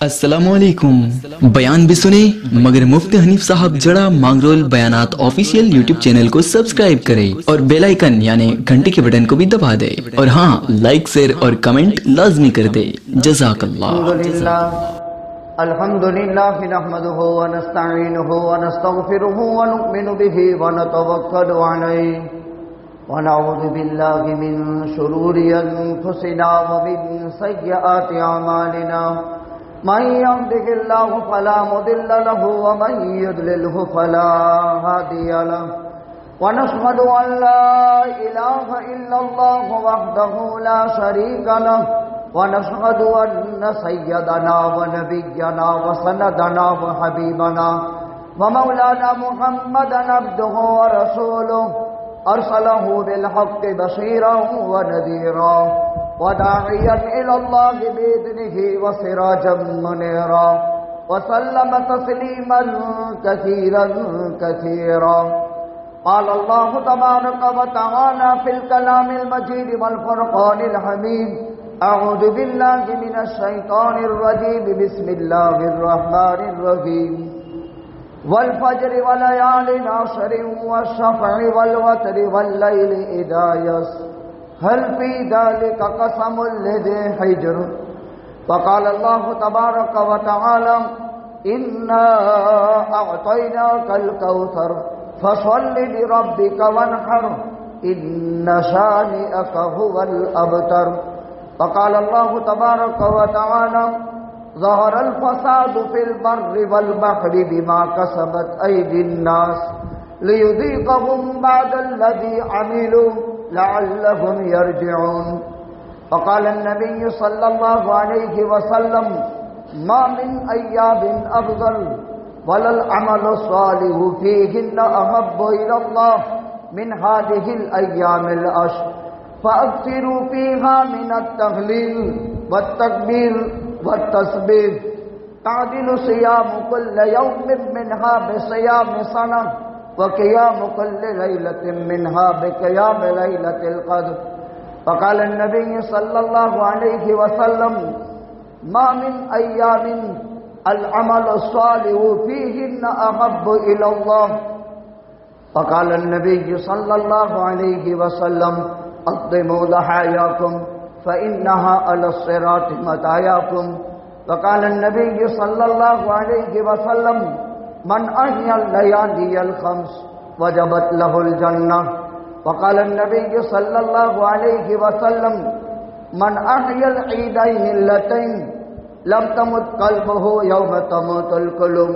السلام علیکم۔ بیان بھی سنے مگر مفتی حنیف صاحب جڑا مانگرول بیانات آفیشیل یوٹیوب چینل کو سبسکرائب کرے اور بیل آئیکن یعنی گھنٹی کے بٹن کو بھی دبا دے، اور ہاں لائک شیئر اور کمنٹ لازمی کر دے۔ جزاک اللہ۔ الحمدللہ نحمده ونستعینه ونستغفره ونؤمن به ونتوکل علیہ ونعوذ باللہ من شرور انفسنا ومن سیئات اعمالنا من يهده الله فلا مضل له ومن يضلله فلا هادي له ونشهد أن لا إله إلا الله وحده لا شريك له ونشهد أن سيدنا ونبينا وسندنا وحبيبنا ومولانا محمدا عبده ورسوله أرسله بالحق بشيرا ونذيرا وداعيا إلى الله بإذنه وسراجا منيرا وسلم تسليما كثيرا كثيرا. قال الله تبارك وتعالى في الكلام المجيد والفرقان الحميد: أعوذ بالله من الشيطان الرجيم. بسم الله الرحمن الرحيم. والفجر وليال عشر والشفع والوتر والليل إذا يسر هل في ذلك قسم لذي حجر. وقال الله تبارك وتعالى: إنا أعطيناك الكوثر فصل لربك وانحر إن شانئك هو الأبتر. وقال الله تبارك وتعالى: ظهر الفساد في البر والبحر بما كسبت أيدي الناس ليذيقهم بعد الذي عملوا لعلهم يرجعون. وقال النبي صلى الله عليه وسلم: ما من أيام أفضل ولا العمل الصالح فيهن أحب إلى الله من هذه الأيام العشر فأكثروا فيها من التهليل والتكبير والتسبيح تعدل صيام كل يوم منها بصيام سنة وقيام كل ليلة منها بقيام ليلة القدر. وقال النبي صلى الله عليه وسلم: ما من أيام العمل الصالح فيهن أحب إلى الله. وقال النبي صلى الله عليه وسلم: أقدموا ضحاياكم فإنها على الصراط مطاياكم. وقال النبي صلى الله عليه وسلم: من أحيا الليالي الخمس وجبت له الجنة. وقال النبي صلى الله عليه وسلم: من أحيا العيدين اللتين لم تمت قلبه يوم تموت القلوب.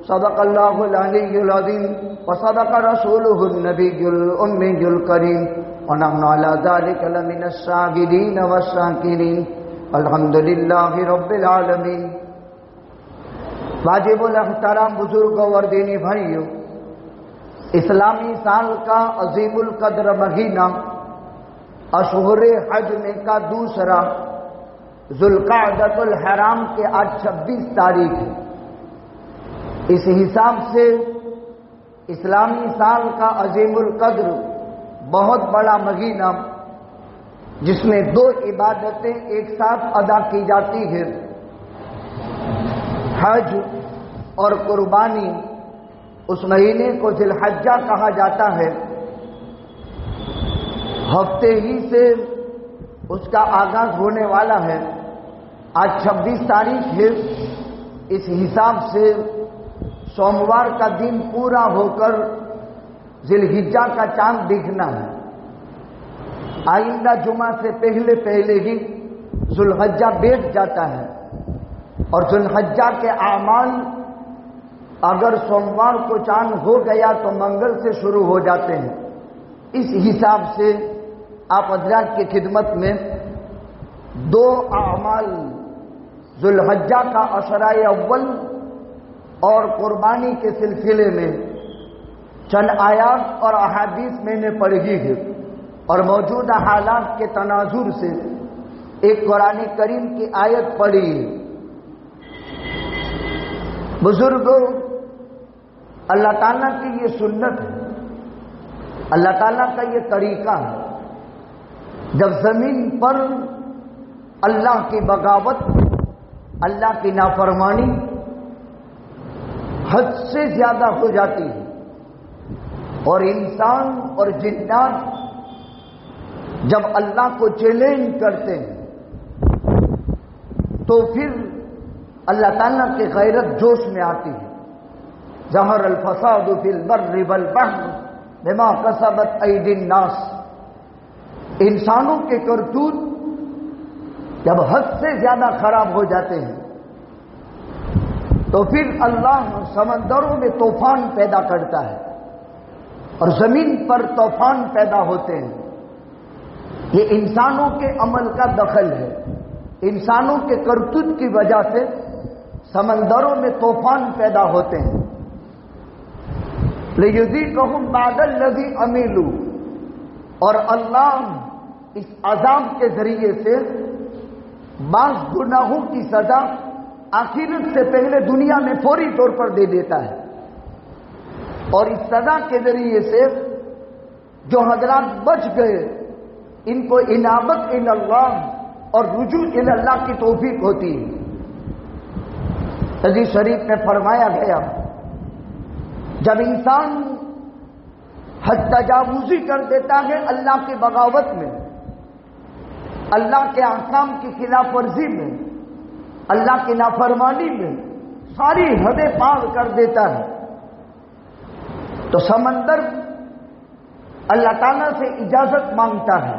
صدق الله العلي العظيم وصدق رسوله النبي الأمي الكريم ونحن على ذلك لمن الشاهدين والشاكرين. الحمد لله رب العالمين. واجب الاحترام بزرگوں اور دینی بھائیوں، اسلامی سال کا عظیم القدر مہینہ اشہر حج میں کا دوسرا ذوالقعدۃ الحرام کے آج 26 تاریخ ہے. اس حساب سے اسلامی سال کا عظیم القدر بہت بڑا مہینہ جس میں دو عبادتیں ایک ساتھ ادا کی جاتی ہیں، حج اور قربانی. اس مہینے کو ذی الحجہ کہا جاتا ہے. ہفتے ہی سے اس کا آغاز ہونے والا ہے. آج 26 تاریخ ہے. اس حساب سے سوموار کا دن پورا ہو کر ذی الحجہ کا چاند دکھنا ہے. آئندہ جمعہ سے پہلے ہی ذو الحجہ بیٹھ جاتا ہے، اور ذو الحجہ کے اعمال اگر سوموار کو چاند ہو گیا تو منگل سے شروع ہو جاتے ہیں. اس حساب سے آپ حضرات کی خدمت میں دو اعمال ذو الحجہ کا عشرۂ اول اور قربانی کے سلسلے میں چند آیات اور احادیث میں نے پڑھی ہے، اور موجودہ حالات کے تناظر سے ایک قرآن کریم کی آیت پڑھی ہے. بزرگوں، اللہ تعالیٰ کی یہ سنت ہے، اللہ تعالیٰ کا یہ طریقہ ہے. جب زمین پر اللہ کی بغاوت، اللہ کی نافرمانی حد سے زیادہ ہو جاتی ہے، اور انسان اور جنات جب اللہ کو چیلنج کرتے ہیں تو پھر اللہ تعالیٰ کی غیرت جوش میں آتی ہے۔ ظہر الفساد فی البر والبحر بما کسبت ایدی الناس، انسانوں کے کرتوت جب حد سے زیادہ خراب ہو جاتے ہیں تو پھر اللہ سمندروں میں طوفان پیدا کرتا ہے اور زمین پر طوفان پیدا ہوتے ہیں۔ یہ انسانوں کے عمل کا دخل ہے، انسانوں کے کرتوت کی وجہ سے سمندروں میں طوفان پیدا ہوتے ہیں۔ لِيُذِيقَهُمْ بَعْدَ الَّذِي عَمِلُوا، اور اللہ اس عذاب کے ذریعے سے بعض گناہوں کی سزا آخرت سے پہلے دنیا میں فوری طور پر دے دیتا ہے، اور اس سزا کے ذریعے سے جو حضرات بچ گئے ان کو انابت اللہ اور رجوع اللہ کی توفیق ہوتی ہے۔ حدیث شریف میں فرمایا گیا جب انسان حد تجاوزی کر دیتا ہے اللہ کی بغاوت میں، اللہ کے احکام کی خلاف ورزی میں، اللہ کی نافرمانی میں ساری حدیں پار کر دیتا ہے، تو سمندر اللہ تعالیٰ سے اجازت مانگتا ہے،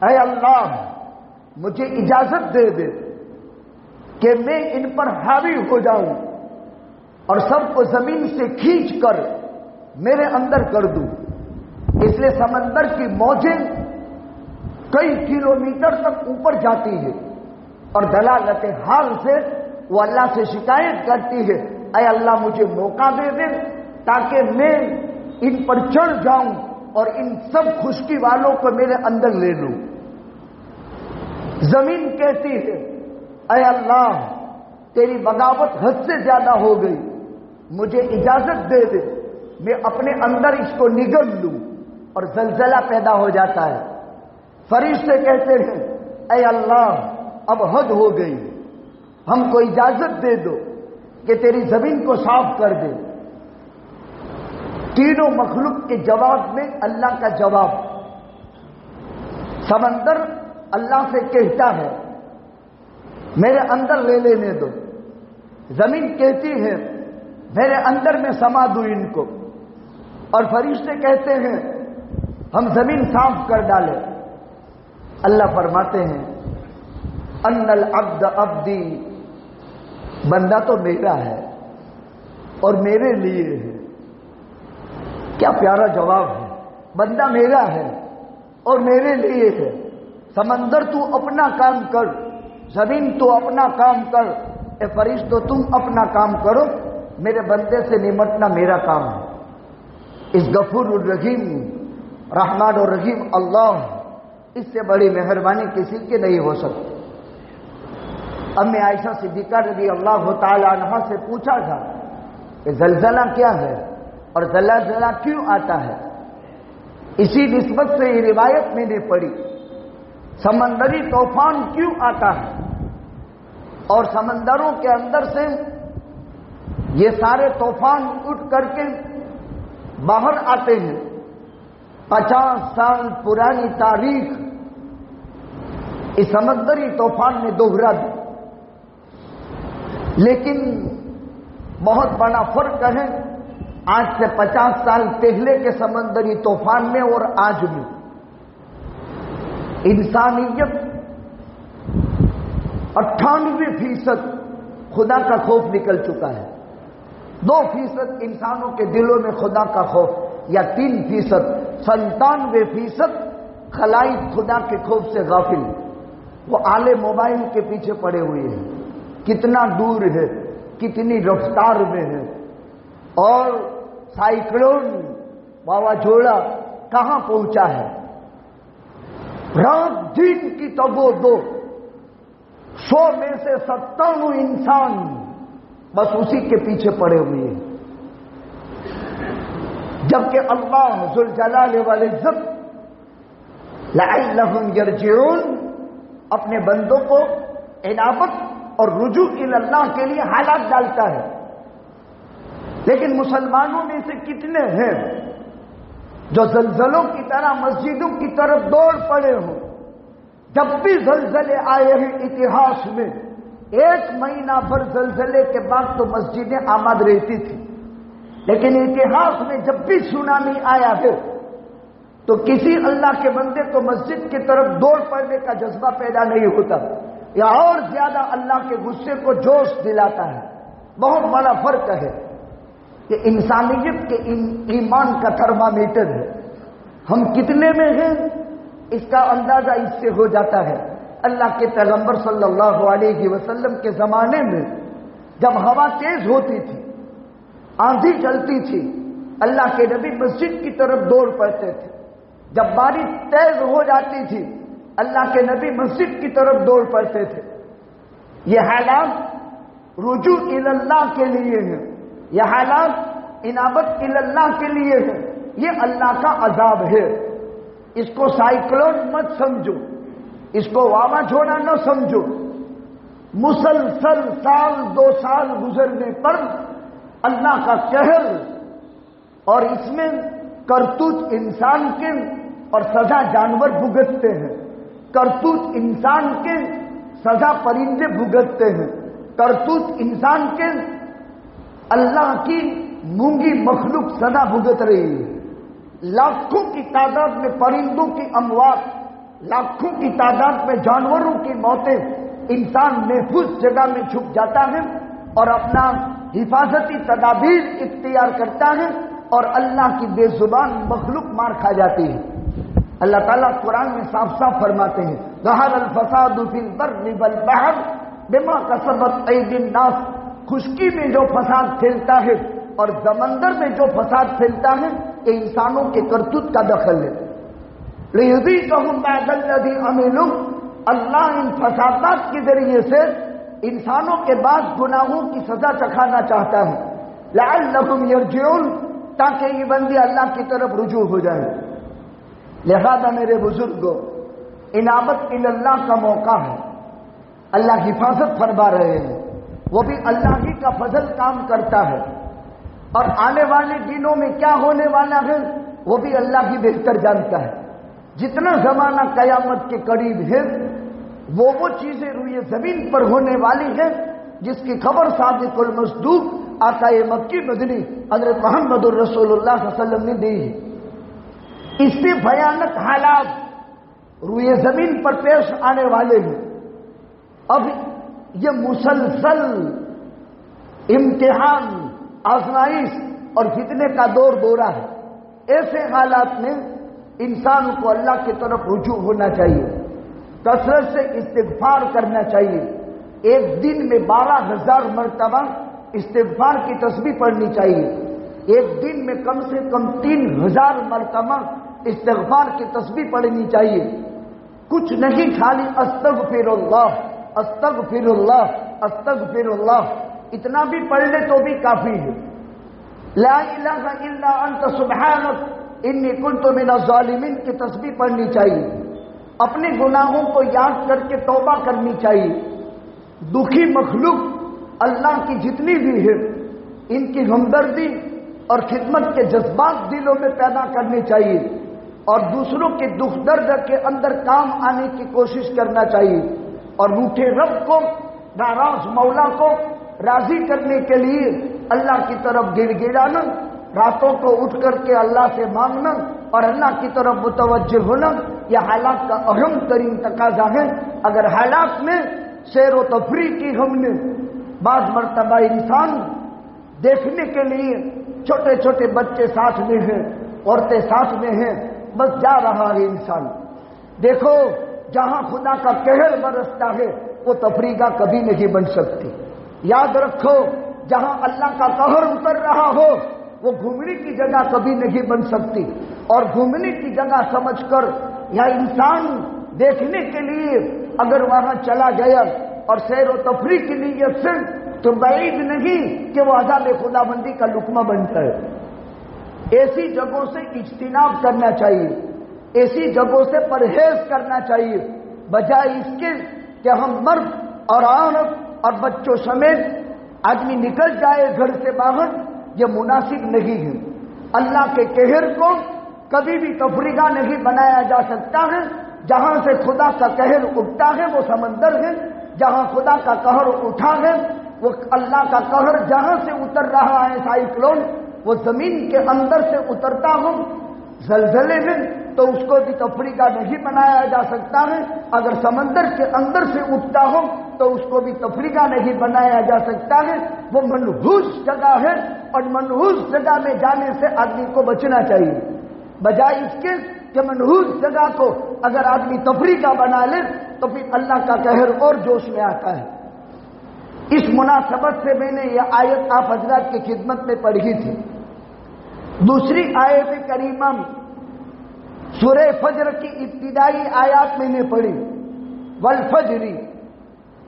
اے اللہ مجھے اجازت دے دے کہ میں ان پر حاوی ہو جاؤں اور سب کو زمین سے کھینچ کر میرے اندر کر دوں۔ اس لیے سمندر کی موجیں کئی کلومیٹر تک اوپر جاتی ہے اور دلالت حال سے وہ اللہ سے شکایت کرتی ہے، اے اللہ مجھے موقع دے دے تاکہ میں ان پر چڑھ جاؤں اور ان سب خشکی والوں کو میرے اندر لے لوں۔ زمین کہتی ہے، اے اللہ تیری بغاوت حد سے زیادہ ہو گئی، مجھے اجازت دے دے میں اپنے اندر اس کو نگل لوں، اور زلزلہ پیدا ہو جاتا ہے۔ فرشتے کہتے ہیں، اے اللہ اب حد ہو گئی، ہم کو اجازت دے دو کہ تیری زمین کو صاف کر دے۔ تینوں مخلوق کے جواب میں اللہ کا جواب، سمندر اللہ سے کہتا ہے میرے اندر لے لینے دو، زمین کہتی ہے میرے اندر میں سما دوں ان کو، اور فرشتے کہتے ہیں ہم زمین صاف کر ڈالیں۔ اللہ فرماتے ہیں ان العبد عبدی، بندہ تو میرا ہے اور میرے لیے ہے۔ کیا پیارا جواب ہے، بندہ میرا ہے اور میرے لیے ہے۔ سمندر تو اپنا کام کر، زمین تو اپنا کام کر، اے فرشتو تم اپنا کام کرو، میرے بندے سے نمٹنا میرا کام ہے۔ اس غفور الرحیم رحمان الرحیم اللہ، اس سے بڑی مہربانی کسی کی نہیں ہو سکتی۔ امی عائشہ صدیقہ رضی اللہ تعالی عنہا سے پوچھا تھا کہ زلزلہ کیا ہے اور زلزلہ کیوں آتا ہے؟ اسی نسبت سے یہ روایت میں نے پڑھی، سمندری طوفان کیوں آتا ہے اور سمندروں کے اندر سے یہ سارے طوفان اٹھ کر کے باہر آتے ہیں۔ 50 سال پرانی تاریخ اس سمندری طوفان نے دوہرا دی، لیکن بہت بڑا فرق ہے آج سے 50 سال پہلے کے سمندری طوفان میں اور آج میں۔ انسانیت 98% خدا کا خوف نکل چکا ہے، 2% انسانوں کے دلوں میں خدا کا خوف، یا 3%، 97% خلائق خدا کے خوف سے غافل، وہ آلے موبائل کے پیچھے پڑے ہوئے ہیں، کتنا دور ہے، کتنی رفتار میں ہے، اور سائیکلون واواجھوڑا کہاں پہنچا ہے، رات دن کی تگو دو، 100 میں سے 97 انسان بس اسی کے پیچھے پڑے ہوئے ہیں، جبکہ اللہ ذوالجلال والعزت لعلہم یرجعون اپنے بندوں کو انابت اور رجوع اللہ کے لیے حالات ڈالتا ہے. لیکن مسلمانوں میں سے کتنے ہیں جو زلزلوں کی طرح مسجدوں کی طرف دوڑ پڑے ہوں؟ جب بھی زلزلے آئے ہیں اتہاس میں، 1 مہینہ بھر زلزلے کے بعد تو مسجدیں آباد رہتی تھی، لیکن اتہاس میں جب بھی سونامی آیا ہے تو کسی اللہ کے بندے کو مسجد کی طرف دوڑ پڑنے کا جذبہ پیدا نہیں ہوتا، یا اور زیادہ اللہ کے غصے کو جوش دلاتا ہے. بہت بڑا فرق ہے کہ انسانیت کے ایمان کا تھرمامیٹر ہے. ہم کتنے میں ہیں اس کا اندازہ اس سے ہو جاتا ہے. اللہ کے پیغمبر صلی اللہ علیہ وسلم کے زمانے میں جب ہوا تیز ہوتی تھی، آندھی چلتی تھی، اللہ کے نبی مسجد کی طرف دوڑ پڑتے تھے. جب بارش تیز ہو جاتی تھی، اللہ کے نبی مسجد کی طرف دوڑ پڑتے تھے. یہ حالات رجوع اللہ کے لیے ہیں، یہ حالات انابت اللہ کے لیے ہے. یہ اللہ کا عذاب ہے. اس کو سائیکلون مت سمجھو، اس کو واوا جھوڑا نہ سمجھو. مسلسل 1-2 سال گزرنے پر اللہ کا قہر، اور اس میں کرتوت انسان کے اور سزا جانور بھگتتے ہیں. کرتوت انسان کے سزا پرندے بھگتتے ہیں. کرتوت انسان کے اللہ کی مونگی مخلوق سزا بھگت رہی ہے. لاکھوں کی تعداد میں پرندوں کی اموات، لاکھوں کی تعداد میں جانوروں کی موتیں. انسان محفوظ جگہ میں چھپ جاتا ہے اور اپنا حفاظتی تدابیر اختیار کرتا ہے، اور اللہ کی بے زبان مخلوق مار کھا جاتی ہے. اللہ تعالیٰ قرآن میں صاف صاف فرماتے ہیں ظہر الفساد فی البر والبحر بما کسبت ایدی الناس. خشکی میں جو فساد پھیلتا ہے اور سمندر میں جو فساد پھیلتا ہے یہ انسانوں کے کرتوت کا دخل ہے. لیذیقہم بعض الذی عملوا. اللہ ان فسادات کے ذریعے سے انسانوں کے بعض گناہوں کی سزا چکھانا چاہتا ہے. لعلہم یرجعون، تاکہ یہ بندے اللہ کی طرف رجوع ہو جائیں. لہذا میرے بزرگوں، انابت اللہ کا موقع ہے. اللہ حفاظت فرما رہے ہیں، وہ بھی اللہ ہی کا فضل کام کرتا ہے. اور آنے والے دنوں میں کیا ہونے والا ہے وہ بھی اللہ ہی بہتر جانتا ہے. جتنا زمانہ قیامت کے قریب ہے وہ چیزیں روئے زمین پر ہونے والی ہیں جس کی خبر صادق المصدوق آقا مکی مدنی حضرت محمد الرسول اللہ صلی اللہ علیہ وسلم نے دی ہے. اس سے بھیانک حالات روئے زمین پر پیش آنے والے ہیں. اب یہ مسلسل امتحان، آزمائش اور فتنے کا دور دورہ ہے. ایسے حالات میں انسان کو اللہ کی طرف رجوع ہونا چاہیے، کثرت سے استغفار کرنا چاہیے. ایک دن میں 12,000 مرتبہ استغفار کی تسبیح پڑھنی چاہیے. ایک دن میں کم سے کم 3,000 مرتبہ استغفار کی تسبیح پڑھنی چاہیے. کچھ نہیں، خالی استغفر اللہ استغفر اللہ استغفر اللہ، اتنا بھی پڑھ لے تو بھی کافی ہے. لا الہ الا انت سبحانک انی کنت من الظالمین کی تسبیح پڑھنی چاہیے. اپنے گناہوں کو یاد کر کے توبہ کرنی چاہیے. دکھی مخلوق اللہ کی جتنی بھی ہے ان کی ہمدردی اور خدمت کے جذبات دلوں میں پیدا کرنے چاہیے، اور دوسروں کے دکھ درد کے اندر کام آنے کی کوشش کرنا چاہیے. اور روٹھے رب کو، ناراض مولا کو راضی کرنے کے لیے اللہ کی طرف گر گرانا، راتوں کو اٹھ کر کے اللہ سے مانگنا اور اللہ کی طرف متوجہ ہونا، یہ حالات کا اہم ترین تقاضا ہے. اگر حالات میں سیر و تفریح کی ہم نے، بعض مرتبہ انسان دیکھنے کے لیے چھوٹے چھوٹے بچے ساتھ میں ہیں، عورتیں ساتھ میں ہیں، بس جا رہا ہے انسان. دیکھو جہاں خدا کا قہر برستا ہے وہ تفریح کا کبھی نہیں بن سکتی. یاد رکھو جہاں اللہ کا قہر اتر رہا ہو وہ گھومنے کی جگہ کبھی نہیں بن سکتی. اور گھومنے کی جگہ سمجھ کر یا انسان دیکھنے کے لیے اگر وہاں چلا گیا اور سیر و تفریح کی نیت سے، تو بعید نہیں کہ وہ عذاب خداوندی کا لقمہ بنتا ہے. ایسی جگہوں سے اجتناب کرنا چاہیے، ایسی جگہوں سے پرہیز کرنا چاہیے، بجائے اس کے کہ ہم مرد اور عورت اور بچوں سمیت آدمی نکل جائے گھر سے باہر، یہ مناسب نہیں ہے۔ اللہ کے قہر کو کبھی بھی تفریقہ نہیں بنایا جا سکتا ہے۔ جہاں سے خدا کا قہر اٹھتا ہے وہ سمندر ہے، جہاں خدا کا قہر اٹھا ہے وہ اللہ کا قہر جہاں سے اتر رہا ہے سائیکلون، وہ زمین کے اندر سے اترتا ہو زلزلے میں، تو اس کو بھی تفریقہ نہیں بنایا جا سکتا ہے۔ اگر سمندر کے اندر سے اٹھتا ہو تو اس کو بھی تفریقہ نہیں بنایا جا سکتا ہے۔ وہ منحوس جگہ ہے، اور منحوس جگہ میں جانے سے آدمی کو بچنا چاہیے، بجائے اس کے کہ منحوس جگہ کو اگر آدمی تفریقہ بنا لے تو پھر اللہ کا قہر اور جوش میں آتا ہے۔ اس مناسبت سے میں نے یہ آیت آپ حضرات کی خدمت میں پڑھی تھی۔ دوسری آیت کریمہ سورہ فجر کی ابتدائی آیات میں نے پڑھی، والفجر،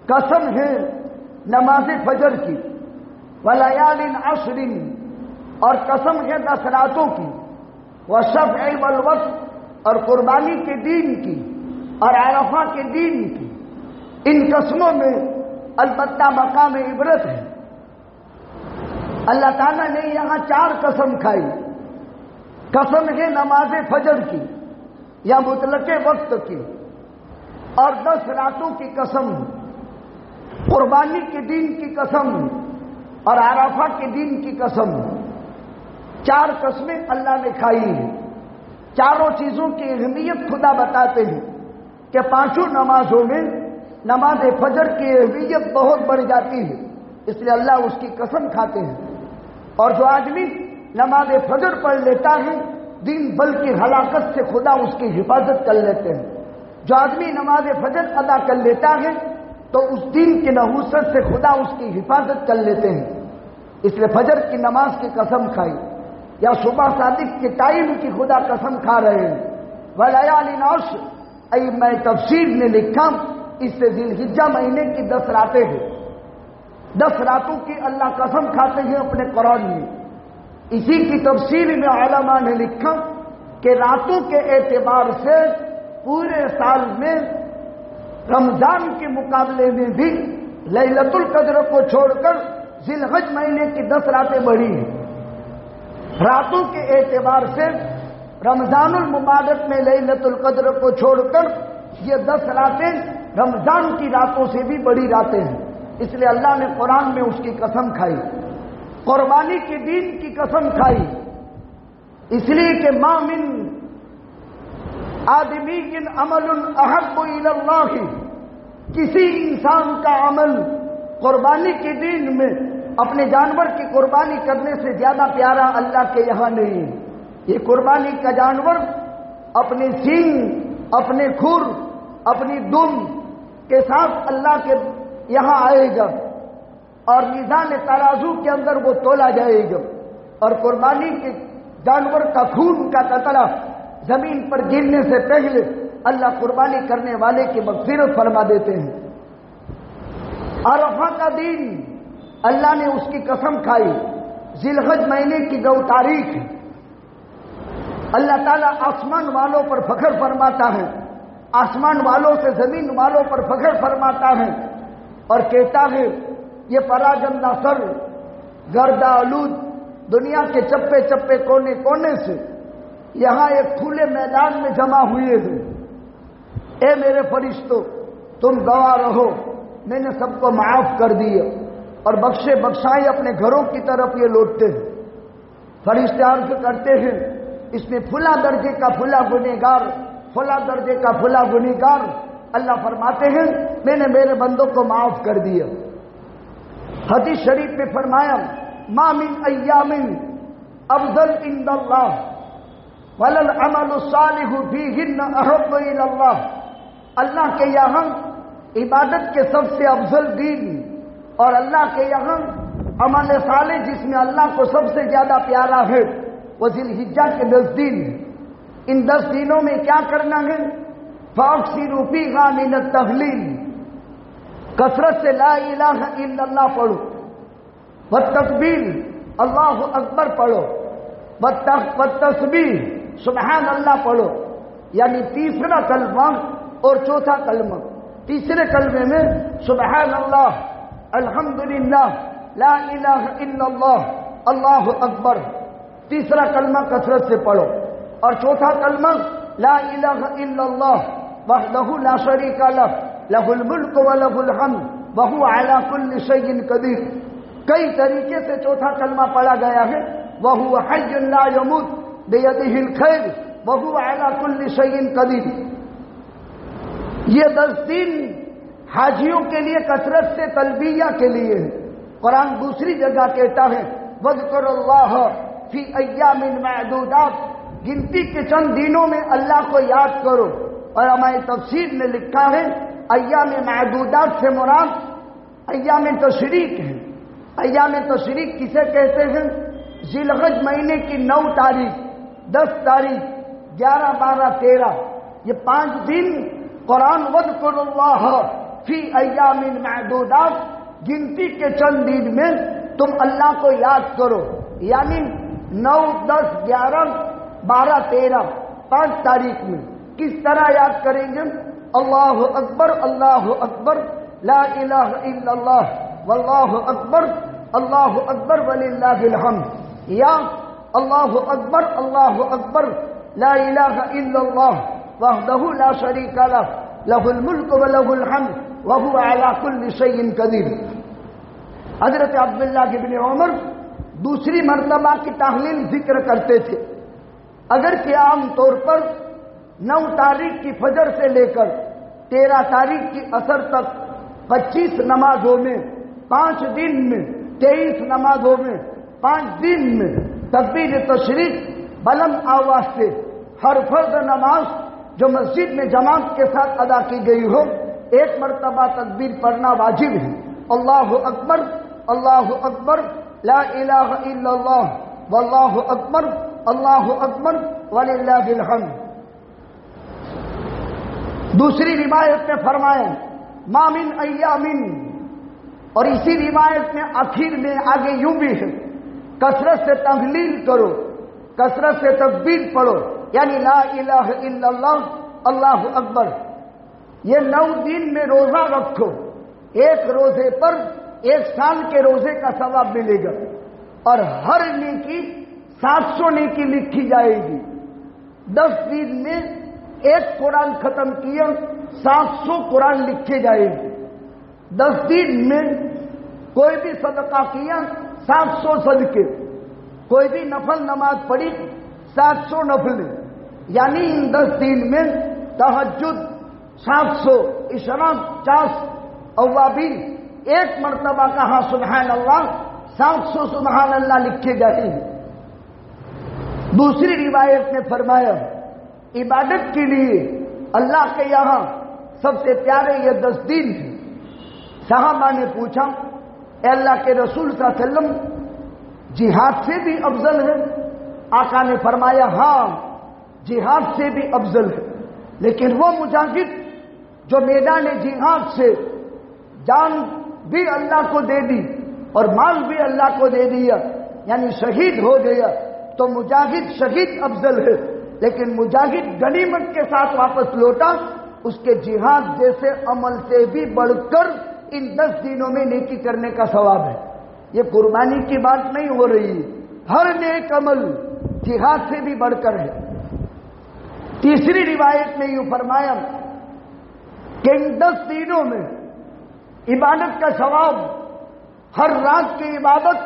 قسم ہے نماز فجر کی، ولیال عشر، اور قسم ہے 10 راتوں کی، والشفع والوتر، اور قربانی کے دین کی اور عرفہ کے دین کی۔ ان قسموں میں البتہ مقام عبرت ہے۔ اللہ تعالیٰ نے یہاں 4 قسم کھائی۔ قسم ہے نماز فجر کی یا مطلق وقت کی، اور 10 راتوں کی قسم، قربانی کے دین کی قسم اور عرفہ کے دین کی قسم۔ 4 قسمیں اللہ نے کھائی ہیں۔ چاروں چیزوں کی اہمیت خدا بتاتے ہیں کہ 5 نمازوں میں نماز فجر کی اہمیت بہت بڑھ جاتی ہے، اس لیے اللہ اس کی قسم کھاتے ہیں۔ اور جو آدمی نماز فجر پڑھ لیتا ہے دین بھر کی ہلاکت سے خدا اس کی حفاظت کر لیتے ہیں۔ جو آدمی نماز فجر ادا کر لیتا ہے تو اس دین کی نحوست سے خدا اس کی حفاظت کر لیتے ہیں، اس لیے فجر کی نماز کی قسم کھائی، یا صبح صادق کے ٹائم کی خدا قسم کھا رہے ہیں۔ ولیال عشر، میں تفسیر نے لکھا اس سے ذی الحجہ مہینے کی 10 راتیں ہیں۔ 10 راتوں کی اللہ قسم کھاتے ہیں اپنے قرآن میں۔ اسی کی تفسیر میں علماء نے لکھا کہ راتوں کے اعتبار سے پورے سال میں رمضان کے مقابلے میں بھی لیلۃ القدر کو چھوڑ کر ذی الحج مہینے کی 10 راتیں بڑھی ہیں۔ راتوں کے اعتبار سے رمضان المبارک میں لیلۃ القدر کو چھوڑ کر یہ 10 راتیں رمضان کی راتوں سے بھی بڑی راتیں ہیں، اس لیے اللہ نے قرآن میں اس کی قسم کھائی۔ قربانی کے دین کی قسم کھائی، اس لیے کہ ما من آدمی عمل احب الی اللہ، کسی انسان کا عمل قربانی کے دین میں اپنے جانور کی قربانی کرنے سے زیادہ پیارا اللہ کے یہاں نہیں ہے۔ یہ قربانی کا جانور اپنے سینگ، اپنے کھر، اپنی دم کے ساتھ اللہ کے یہاں آئے گا اور میزان ترازو کے اندر وہ تولا جائے گا، اور قربانی کے جانور کا خون کا قطرہ زمین پر گرنے سے پہلے اللہ قربانی کرنے والے کی مغفرت فرما دیتے ہیں۔ عرفہ کا دین اللہ نے اس کی قسم کھائی، ذی الحج مہینے کی 2 تاریخ ہے۔ اللہ تعالیٰ آسمان والوں پر فخر فرماتا ہے، آسمان والوں سے زمین والوں پر فخر فرماتا ہے اور کہتا ہے یہ پراگندہ سر گردہ آلود دنیا کے چپے چپے کونے کونے سے یہاں ایک کھلے میدان میں جمع ہوئے ہیں۔ اے میرے فرشتوں، تم گواہ رہو، میں نے سب کو معاف کر دیا، اور بخشے بخشائے اپنے گھروں کی طرف یہ لوٹتے ہیں۔ فرشتے عرض کرتے ہیں اس میں فلاں درجے کا فلاں گنہگار، فلاں درجے کا فلاں گنہگار، اللہ فرماتے ہیں میں نے میرے بندوں کو معاف کر دیا۔ حدیث شریف میں فرمایا ما من ایام افضل عند اللہ ولا العمل الصالح فیہن احب الی اللہ، اللہ کے یہاں عبادت کے سب سے افضل دن اور اللہ کے یہاں عمل صالح جس میں اللہ کو سب سے زیادہ پیارا ہے وہ ذی الحجہ کے 10 دن۔ ان 10 دنوں میں کیا کرنا ہے؟ فاکثروا فیہا من التہلیل، کثرت سے لا الہ الا اللہ پڑھو، والتکبیر اللہ اکبر پڑھو، والتسبیح سبحان اللہ پڑھو، یعنی تیسرا کلمہ اور چوتھا کلمہ۔ تیسرے کلمے میں سبحان اللہ الحمدللہ، لا الہ الا اللہ، اللہ اکبر۔ تیسرا کلمہ کثرت سے پڑھو، اور چوتھا کلمہ لا الہ الا اللہ وحدہ لا شریک لہ، لہ الملک ولہ الحمد وہو علی کل شیء قدیر۔ کئی طریقے سے چوتھا کلمہ پڑھا گیا ہے، وہو حی لا یموت بیدہ الخیر وہو علی کل شیء قدیر۔ یہ 10 دن حاجیوں کے لیے کثرت سے تلبیہ کے لیے ہے۔ قرآن دوسری جگہ کہتا ہے وَاذْكُرُوا اللَّهَ فِي أَيَّامٍ مَّعْدُودَاتٍ، گنتی کے چند دنوں میں اللہ کو یاد کرو۔ اور ہماری تفسیر نے لکھا ہے ایام معدودات سے مراد ایام تشریق ہے۔ ایام تشریق کسے کہتے ہیں؟ ذی الحج مہینے کی 9 تاریخ، 10 تاریخ، 11، 12، 13، یہ 5 دن قرآن وَاذْكُرُوا اللَّهَ فِي أَيَّامٍ مَّعْدُودَاتٍ، گنتی کے چند دن میں تم اللہ کو یاد کرو، یعنی 9، 10، 11، 12، 13، 5 تاریخ میں۔ کس طرح یاد کریں گے؟ اللہ اکبر، اللہ اکبر، لا الہ الا اللہ، واللہ اکبر، اللہ اکبر وللہ الحمد، یا اللہ اکبر، اللہ اکبر، لا الہ الا اللہ وحدہ لا شریک لہ، لہ الملک ولہ الحمد وہو علی کل شیء قدیر۔ حضرت عبداللہ ابن عمر دوسری مرتبہ کی تحلیل ذکر کرتے تھے، اگرچہ عام طور پر 9 تاریخ کی فجر سے لے کر 13 تاریخ کی عصر تک 25 نمازوں میں 5 دن میں 23 نمازوں میں 5 دن میں تکبیر تشریق بلند آواز سے ہر فرض نماز جو مسجد میں جماعت کے ساتھ ادا کی گئی ہو 1 مرتبہ تکبیر پڑھنا واجب ہے۔ اللہ اکبر، اللہ اکبر، لا الہ الا اللہ، واللہ اکبر، اللہ اکبر وللہ الحمد۔ دوسری روایت میں فرمایا ما من ایامن، اور اسی روایت میں آخر میں آگے یوں بھی ہے کثرت سے تحلیل کرو، کثرت سے تکبیر پڑھو، یعنی لا الہ الا اللہ، اللہ اکبر۔ یہ 9 دن میں روزہ رکھو، 1 روزے پر 1 سال کے روزے کا ثواب ملے گا، اور ہر نیکی 700 نیکی لکھی جائے گی۔ 10 دن میں 1 قرآن ختم کیا 700 قرآن لکھے جائے گی۔ 10 دن میں کوئی بھی صدقہ کیا 700 صدقے، کوئی بھی نفل نماز پڑھی 700 نفل، یعنی ان 10 دن میں تہجد 700، اشراق 50، اوابین 1 مرتبہ کہا سبحان اللہ 700 سبحان اللہ لکھے جائیں گے۔ دوسری روایت نے فرمایا عبادت کے لیے اللہ کے یہاں سب سے پیارے یہ 10 دن ہیں۔ صحابہ نے پوچھا اے اللہ کے رسول صلی اللہ علیہ وسلم جہاد سے بھی افضل ہے؟ آقا نے فرمایا ہاں جہاد سے بھی افضل ہے، لیکن وہ مجاہد جو میدان جہاد سے جان بھی اللہ کو دے دی اور مال بھی اللہ کو دے دیا، یعنی شہید ہو گیا، تو مجاہد شہید افضل ہے، لیکن مجاہد غنیمت کے ساتھ واپس لوٹا، اس کے جہاد جیسے عمل سے بھی بڑھ کر ان 10 دنوں میں نیکی کرنے کا ثواب ہے۔ یہ قربانی کی بات نہیں ہو رہی ہے، ہر نیک عمل جہاد سے بھی بڑھ کر ہے۔ تیسری روایت میں یوں فرمایا کہ ان 10 دنوں میں عبادت کا ثواب ہر رات کی عبادت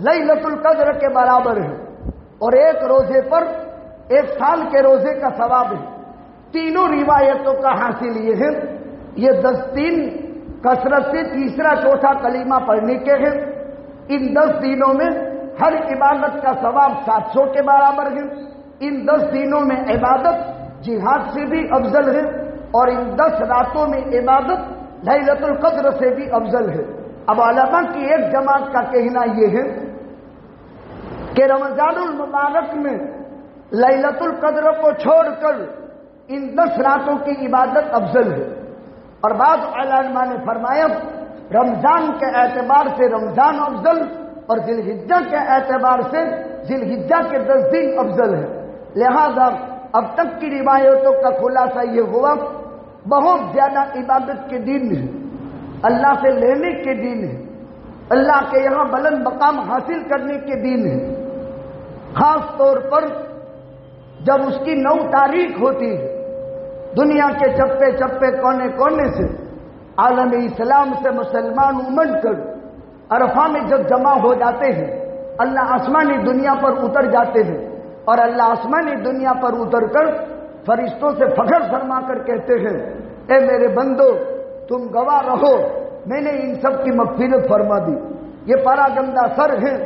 لیلۃ القدر کے برابر ہے، اور 1 روزے پر 1 سال کے روزے کا ثواب ہے۔ تینوں روایتوں کا حاصل یہ ہے یہ 10 دن کثرت سے تیسرا چوتھا کلمہ پڑھنے کے ہیں۔ ان 10 دنوں میں ہر عبادت کا ثواب 700 کے برابر ہے۔ ان 10 دنوں میں عبادت جہاد سے بھی افضل ہے، اور ان 10 راتوں میں عبادت لیلۃ القدر سے بھی افضل ہے۔ اب علماء کی ایک جماعت کا کہنا یہ ہے کہ رمضان المبارک میں لیلۃ القدر کو چھوڑ کر ان 10 راتوں کی عبادت افضل ہے، اور بعض علماء نے فرمایا رمضان کے اعتبار سے رمضان افضل، اور ذی الحجہ کے اعتبار سے ذی الحجہ کے 10 دن افضل ہے۔ لہذا اب تک کی روایتوں کا خلاصہ یہ ہوا بہت زیادہ عبادت کے دن ہیں، اللہ سے لینے کے دین ہے، اللہ کے یہاں بلند مقام حاصل کرنے کے دین ہے۔ خاص طور پر جب اس کی 9 تاریخ ہوتی ہے، دنیا کے چپے چپے کونے کونے سے عالم اسلام سے مسلمان امڑ کر عرفہ میں جب جمع ہو جاتے ہیں، اللہ آسمانی دنیا پر اتر جاتے ہیں، اور اللہ آسمانی دنیا پر اتر کر فرشتوں سے فخر فرما کر کہتے ہیں، اے میرے بندو تم گواہ رہو، میں نے ان سب کی مغفرت فرما دی۔ یہ پراگندہ سر ہیں،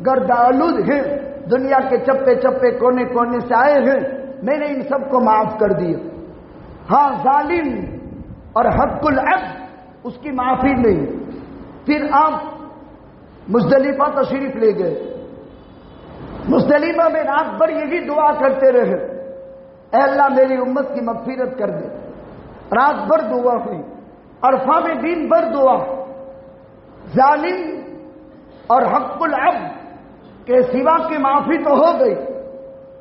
گرد آلود ہیں، دنیا کے چپے چپے کونے کونے سے آئے ہیں، میں نے ان سب کو معاف کر دیا۔ ہاں ظالم اور حق العبد اس کی معافی نہیں۔ پھر آپ مزدلفہ تشریف لے گئے، مزدلفہ میں رات بھر یہی دعا کرتے رہے، اے اللہ میری امت کی مغفرت کر دے۔ رات بھر دعا ہوئی، عرفہ میں دن بھر دعا۔ ظالم اور حق العبد کے سوا کی معافی تو ہو گئی،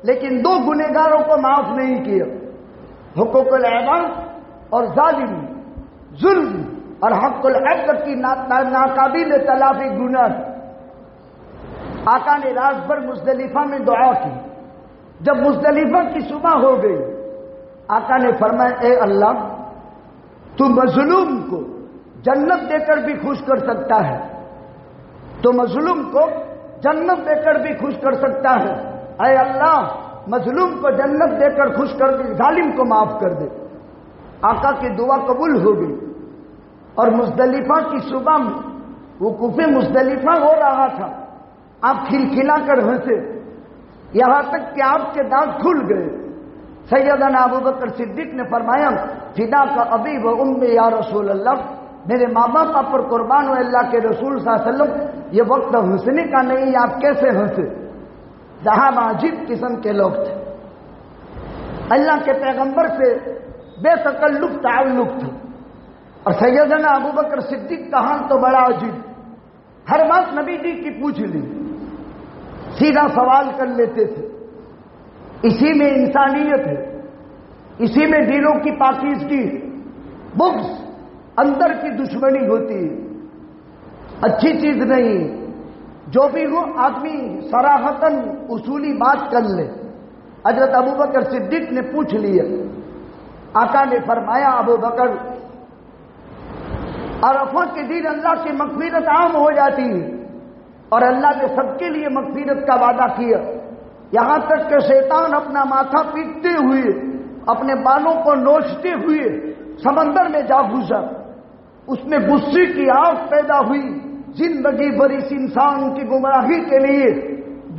لیکن 2 گنہگاروں کو معاف نہیں کیا، حقوق العباد اور ظالم، ظلم اور حق العبد کی ناقابل تلافی گناہ۔ آقا نے رات بھر مزدلفہ میں دعا کی۔ جب مزدلفہ کی صبح ہو گئی، آقا نے فرمایا، اے اللہ تو مظلوم کو جنت دے کر بھی خوش کر سکتا ہے، تو مظلوم کو جنت دے کر بھی خوش کر سکتا ہے، اے اللہ مظلوم کو جنت دے کر خوش کر دے، ظالم کو معاف کر دے۔ آقا کی دعا قبول ہو گئی، اور مزدلفہ کی صبح میں وقوف مزدلفہ ہو رہا تھا، آپ کھلکھلا کر ہنسے، یہاں تک کہ آپ کے دانت کھل گئے۔ سیدنا ابوبکر صدیق نے فرمایا، فدا کا ابی و امی یا رسول اللہ، میرے ماں باپ پر قربان ہو اللہ کے رسول صلی اللہ علیہ وسلم، یہ وقت ہنسنے کا نہیں، آپ کیسے ہنسے؟ صحابہ عجیب قسم کے لوگ تھے، اللہ کے پیغمبر سے بے تکلف تعلق تھا، اور سیدنا ابوبکر صدیق کا حال تو بڑا عجیب، ہر بات نبی جی کی پوچھ لی، سیدھا سوال کر لیتے تھے۔ اسی میں انسانیت ہے، اسی میں دلوں کی پاکیزگی ہے۔ بغض اندر کی دشمنی ہوتی ہے، اچھی چیز نہیں۔ جو بھی ہو آدمی صراحتاً اصولی بات کر لے۔ حضرت ابوبکر صدیق نے پوچھ لیا، آقا نے فرمایا، ابوبکر عرفہ کے دن اللہ کی مغفرت عام ہو جاتی ہے، اور اللہ نے سب کے لیے مغفرت کا وعدہ کیا، یہاں تک کہ شیطان اپنا ماتھا پیٹتے ہوئے، اپنے بالوں کو نوچتے ہوئے سمندر میں جا گھسا، اس میں غصے کی آگ پیدا ہوئی، زندگی بھر اس انسان کی گمراہی کے لیے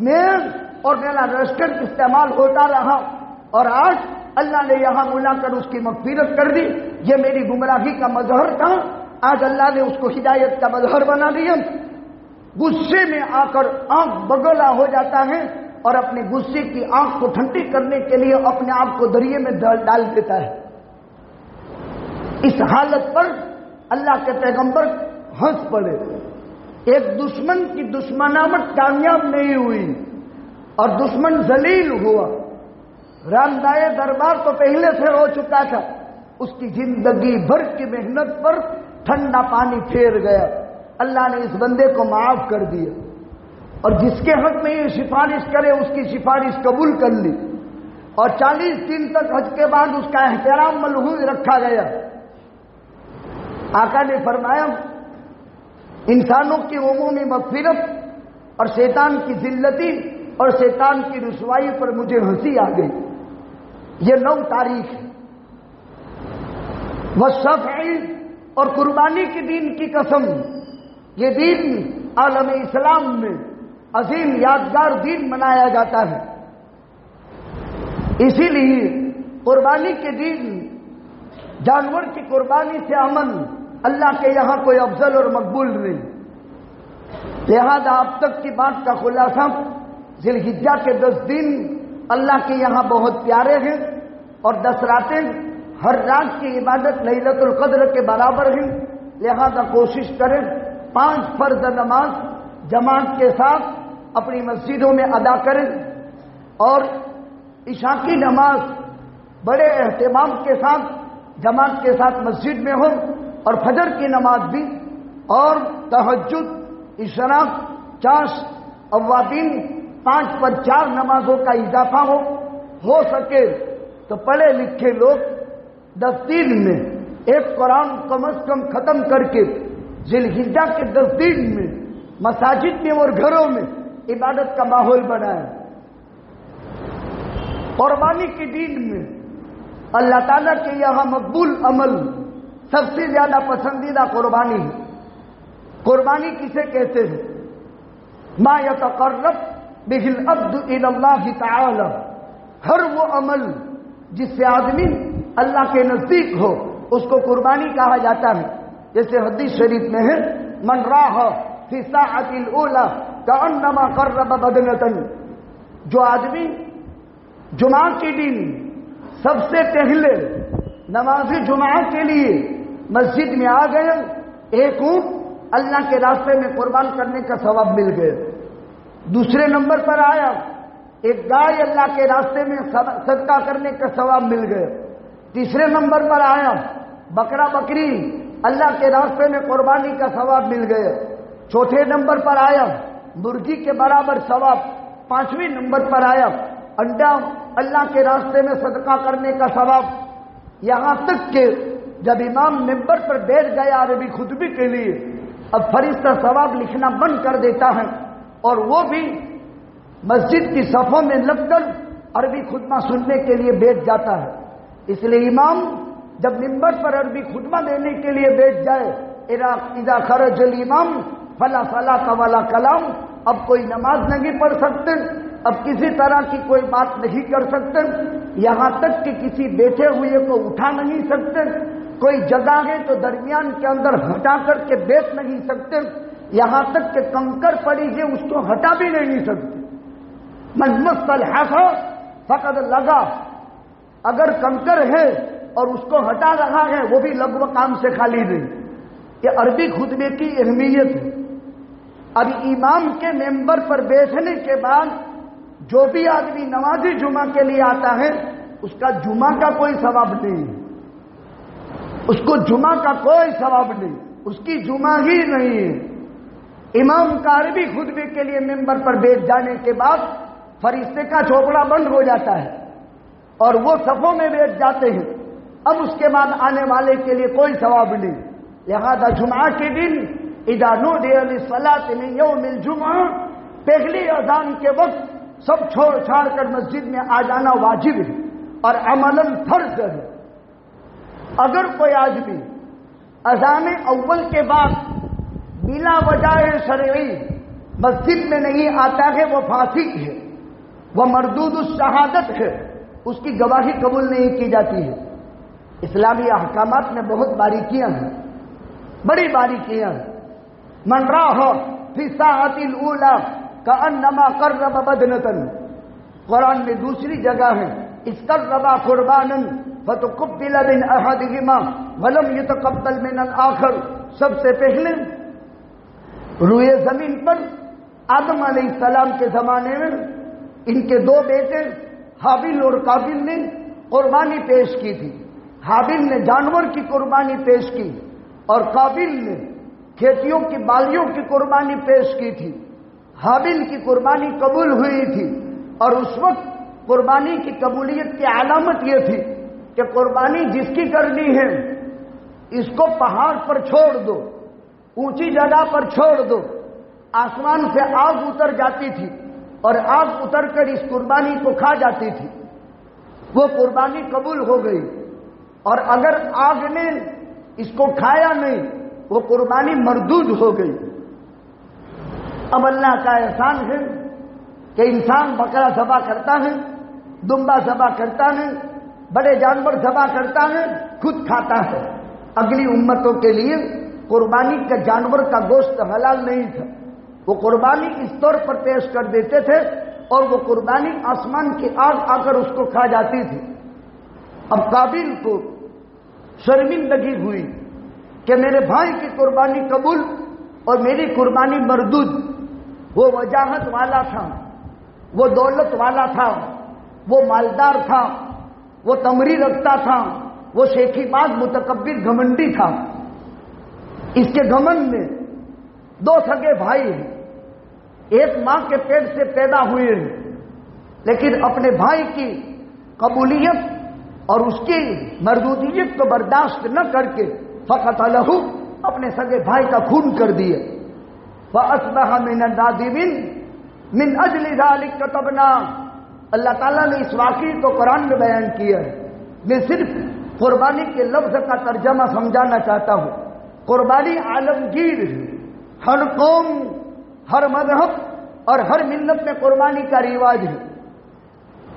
میل اور میرا ریسٹورنٹ استعمال ہوتا رہا، اور آج اللہ نے یہاں بلا کر اس کی مغفرت کر دی۔ یہ میری گمراہی کا مظہر تھا، آج اللہ نے اس کو ہدایت کا مظہر بنا دیا۔ غصے میں آ کر آنکھ بگولا ہو جاتا ہے، اور اپنے غصے کی آنکھ کو ٹھنڈی کرنے کے لیے اپنے آپ کو دریا میں ڈال دیتا ہے۔ اس حالت پر اللہ کے پیغمبر ہنس پڑے۔ ایک دشمن کی دشمنامت کامیاب نہیں ہوئی، اور دشمن ذلیل ہوا۔ رامدائے دربار تو پہلے سے ہو چکا تھا، اس کی زندگی بھر کی محنت پر ٹھنڈا پانی پھیر گیا۔ اللہ نے اس بندے کو معاف کر دیا، اور جس کے حق میں یہ سفارش کرے اس کی سفارش قبول کر لی، اور 40 دن تک حج کے بعد اس کا احترام ملحوظ رکھا گیا۔ آقا نے فرمایا، انسانوں کی عمومی مغفرت اور شیطان کی ذلتی اور شیطان کی رسوائی پر مجھے ہنسی آ گئی۔ یہ 9 تاریخ ہے، والشفع اور قربانی کے دین کی قسم، یہ دین عالم اسلام میں عظیم یادگار دین منایا جاتا ہے۔ اسی لیے قربانی کے دین، جانور کی قربانی سے عمل اللہ کے یہاں کوئی افضل اور مقبول نہیں۔ لہذا اب تک کی بات کا خلاصہ، ذی الحجہ کے 10 دن اللہ کے یہاں بہت پیارے ہیں، اور 10 راتیں ہر رات کی عبادت لیلۃ القدر کے برابر ہیں۔ لہذا کوشش کریں 5 فرض نماز جماعت کے ساتھ اپنی مسجدوں میں ادا کریں، اور عشاء کی نماز بڑے اہتمام کے ساتھ جماعت کے ساتھ مسجد میں ہو، اور فجر کی نماز بھی اور تہجد، اشراق، چاش، اوابین، 5 پر 4 نمازوں کا اضافہ ہو سکے تو پڑھے لکھے لوگ 10 دن میں ایک قرآن کم از کم ختم کر کے ذی الحجہ کے 10 دن میں مساجد میں اور گھروں میں عبادت کا ماحول بنائیں۔ قربانی کے دین میں اللہ تعالیٰ کے یہاں مقبول عمل سب سے زیادہ پسندیدہ قربانی ہے۔ قربانی کسے کہتے ہیں؟ ما یتقرب بہ العبد الی اللہ تعالی، ہر وہ عمل جس سے آدمی اللہ کے نزدیک ہو اس کو قربانی کہا جاتا ہے۔ جیسے حدیث شریف میں ہے من راہ فی ساعۃ الاولی کانما قرب بدنۃ، جو آدمی جمعہ کے دن سب سے پہلے نماز جمعہ کے لیے مسجد میں آ گئے، ایک اونٹ اللہ کے راستے میں قربان کرنے کا ثواب مل گئے۔ دوسرے نمبر پر آیا ایک گائے اللہ کے راستے میں صدقہ کرنے کا ثواب مل گئے۔ تیسرے نمبر پر آیا بکرا بکری اللہ کے راستے میں قربانی کا ثواب مل گئے۔ چوتھے نمبر پر آیا مرغی کے برابر ثواب۔ 5ویں نمبر پر آیا انڈا اللہ کے راستے میں صدقہ کرنے کا ثواب۔ یہاں تک کہ جب امام منبر پر بیٹھ گیا عربی خطبے کے لیے، اب فرشتہ ثواب لکھنا بند کر دیتا ہے اور وہ بھی مسجد کی صفوں میں لگ کر عربی خطبہ سننے کے لیے بیٹھ جاتا ہے۔ اس لیے امام جب منبر پر عربی خطبہ دینے کے لیے بیٹھ جائے، اذا خرج الامام فلا صلاۃ ولا کلام، اب کوئی نماز نہیں پڑھ سکتے، اب کسی طرح کی کوئی بات نہیں کر سکتے، یہاں تک کہ کسی بیٹھے ہوئے کو اٹھا نہیں سکتے، کوئی جگہ ہے تو درمیان کے اندر ہٹا کر کے بیٹھ نہیں سکتے، یہاں تک کہ کنکر پڑی ہے اس کو ہٹا بھی نہیں سکتے۔ من مس الحصى فقد لغا، اگر کنکر ہے اور اس کو ہٹا رہا ہے وہ بھی لغو کام سے خالی نہیں۔ یہ عربی خطبے کی اہمیت ہے۔ اب امام کے ممبر پر بیٹھنے کے بعد جو بھی آدمی نماز جمعہ کے لیے آتا ہے اس کا جمعہ کا کوئی ثواب نہیں، اس کو جمعہ کا کوئی ثواب نہیں، اس کی جمعہ ہی نہیں ہے۔ امام کا عربی خطبے کے لیے ممبر پر بیٹھ جانے کے بعد فرشتے کا چوپڑا بند ہو جاتا ہے اور وہ صفوں میں بیٹھ جاتے ہیں، اب اس کے بعد آنے والے کے لیے کوئی ثواب نہیں۔ لہذا جمعہ کے دن اذا نودی للصلاۃ من یوم الجمعہ، پہلی اذان کے وقت سب چھوڑ چھاڑ کر مسجد میں آ جانا واجب ہے اور عملاً فرض ہے۔ اگر کوئی آدمی اذان اول کے بعد بلا وجہ شرعی مسجد میں نہیں آتا ہے وہ فاسق ہے، وہ مردود الشہادت ہے، اس کی گواہی قبول نہیں کی جاتی ہے۔ اسلامی احکامات میں بہت باریکیاں ہیں، بڑی باریکیاں ہیں۔ من راہ فی الساعۃ الاولی کانما قرب بدنۃ، قرآن میں دوسری جگہ ہے استقربا قربانا فتقبل من احدہما ولم یتقبل من الآخر۔ سب سے پہلے روئے زمین پر آدم علیہ السلام کے زمانے میں ان کے 2 بیٹے حابیل اور قابیل نے قربانی پیش کی تھی۔ حابیل نے جانور کی قربانی پیش کی اور قابیل نے کھیتیوں کی بالیوں کی قربانی پیش کی تھی۔ حابیل کی قربانی قبول ہوئی تھی اور اس وقت قربانی کی قبولیت کی علامت یہ تھی کہ قربانی جس کی کرنی ہے اس کو پہاڑ پر چھوڑ دو، اونچی جگہ پر چھوڑ دو۔ آسمان سے آگ اتر جاتی تھی اور آگ اتر کر اس قربانی کو کھا جاتی تھی، وہ قربانی قبول ہو گئی۔ اور اگر آگ نے اس کو کھایا نہیں وہ قربانی مردود ہو گئی۔ اب اللہ کا احسان ہے کہ انسان بکرا ذبح کرتا ہے، دمبا ذبح کرتا ہے، بڑے جانور ذبح کرتا ہے، خود کھاتا ہے۔ اگلی امتوں کے لیے قربانی کا جانور کا گوشت حلال نہیں تھا، وہ قربانی اس طور پر پیش کر دیتے تھے اور وہ قربانی آسمان کی آگ آ کر اس کو کھا جاتی تھی۔ اب قابیل کو شرمندگی ہوئی کہ میرے بھائی کی قربانی قبول اور میری قربانی مردود۔ وہ وجاہت والا تھا، وہ دولت والا تھا، وہ مالدار تھا، وہ تمری رکھتا تھا، وہ شیخی باز متکبر گھمنڈی تھا، اس کے گھمنڈ میں دو سگے بھائی ہیں، ایک ماں کے پیٹ سے پیدا ہوئے ہیں، لیکن اپنے بھائی کی قبولیت اور اس کی مردودیت کو برداشت نہ کر کے فقتلہ، اپنے سگے بھائی کا خون کر دیا۔ فأصبح من النادمین من اجل ذلک کتبنا، اللہ تعالیٰ نے اس واقعے کو قرآن میں بیان کیا ہے۔ میں صرف قربانی کے لفظ کا ترجمہ سمجھانا چاہتا ہوں۔ قربانی عالمگیر ہے، ہر قوم، ہر مذہب اور ہر ملت میں قربانی کا رواج ہے۔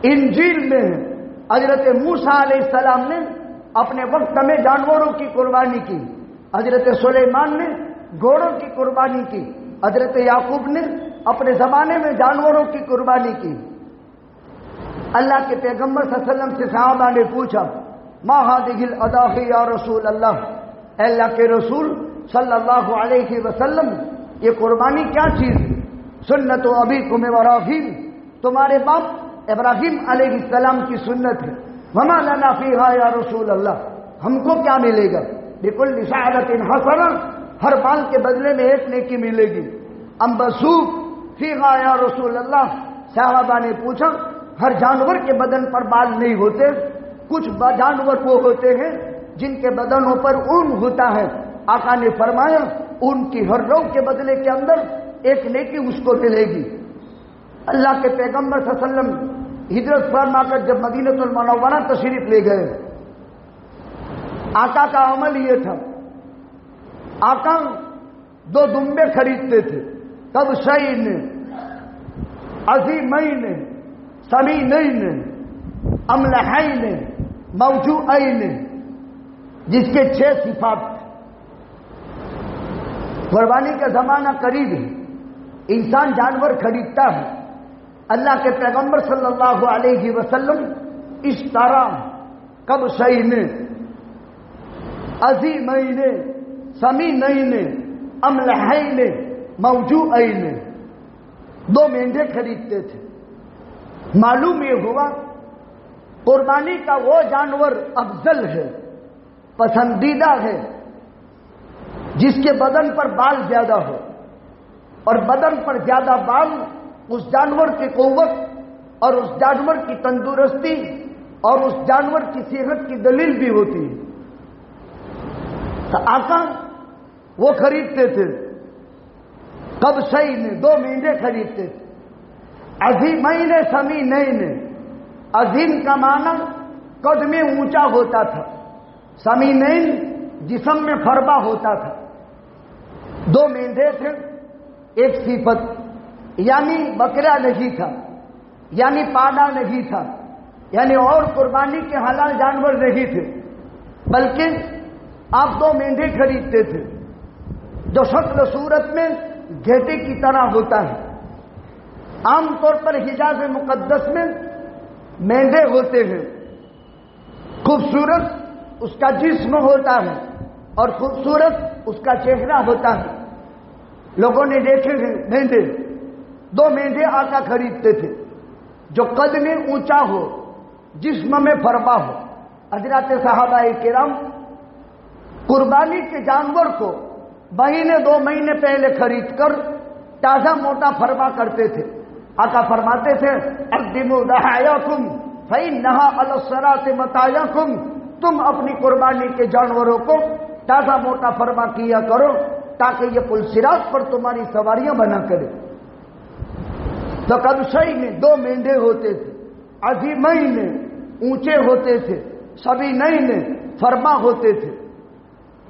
انجیل میں حضرت موسیٰ علیہ السلام نے اپنے وقت میں جانوروں کی قربانی کی، حضرت سلیمان نے گھوڑوں کی قربانی کی، حضرت یعقوب نے اپنے زمانے میں جانوروں کی قربانی کی۔ اللہ کے پیغمبر صلی اللہ علیہ وسلم سے صحابہ نے پوچھا ما هذه الاضاحی یا رسول اللہ، اے اللہ کے رسول صلی اللہ علیہ وسلم، یہ قربانی کیا چیز ہے؟ سنت ابیکم ابراہیم، تمہارے باپ ابراہیم علیہ السلام کی سنت ہے۔ وما لنا فیہا یا رسول اللہ، ہم کو کیا ملے گا؟ بکل شعرۃ حسنہ، ہر بال کے بدلے میں ایک نیکی ملے گی۔ ام بسوق فیہا یا رسول اللہ، صحابہ نے پوچھا ہر جانور کے بدن پر بال نہیں ہوتے، کچھ جانور وہ ہوتے ہیں جن کے بدنوں پر اون ہوتا ہے۔ آقا نے فرمایا اون کی ہر رو کے بدلے کے اندر ایک نیکی اس کو ملے گی۔ اللہ کے پیغمبر صلی اللہ علیہ وسلم ہجرت فرما کر جب مدینۃ المنورہ تشریف لے گئے، آقا کا عمل یہ تھا، آقا دو دمبے خریدتے تھے، قبشین، عظیمین، سمینین، املحین، موجوعین، جس کے 6 صفات تھے۔ قربانی کا زمانہ قریب ہے، انسان جانور خریدتا ہے۔ اللہ کے پیغمبر صلی اللہ علیہ وسلم اس طرح قبشین، عظیمین، سمینین، املحین، موجوعین، 2 مینڈے خریدتے تھے۔ معلوم یہ ہوا قربانی کا وہ جانور افضل ہے، پسندیدہ ہے، جس کے بدن پر بال زیادہ ہو، اور بدن پر زیادہ بال اس جانور کی قوت اور اس جانور کی تندرستی اور اس جانور کی صحت کی دلیل بھی ہوتی ہے۔ تو آقا وہ خریدتے تھے، قبشین 2 مینڈے خریدتے تھے، عظیمین سمینین، عظیم کا معنی قد میں اونچا ہوتا تھا، سمینین جسم میں فربا ہوتا تھا۔ 2 مینڈے تھے، ایک صفت یعنی بکرا نہیں تھا، یعنی پالا نہیں تھا، یعنی اور قربانی کے حلال جانور نہیں تھے، بلکہ آپ 2 مینڈے خریدتے تھے جو شکل صورت میں گھیٹے کی طرح ہوتا ہے۔ عام طور پر حجاز مقدس میں مینڈے ہوتے ہیں، خوبصورت اس کا جسم ہوتا ہے اور خوبصورت اس کا چہرہ ہوتا ہے۔ لوگوں نے دیکھے ہیں مینڈے، 2 مینڈے آقا خریدتے تھے جو قد میں اونچا ہو، جسم میں فربا ہو۔ حضرات صحابہ کرام قربانی کے جانور کو مہینے 2 مہینے پہلے خرید کر تازہ موٹا فرما کرتے تھے۔ آقا فرماتے تھے اقدموا ضحاياكم فانها على الصراط مطاياكم، تم اپنی قربانی کے جانوروں کو تازہ موٹا فرما کیا کرو تاکہ یہ پل صراط پر تمہاری سواریاں بنا کرے۔ تو قبشین 2 مینڈے ہوتے تھے، عظیمین اونچے ہوتے تھے، سمینین فرما ہوتے تھے،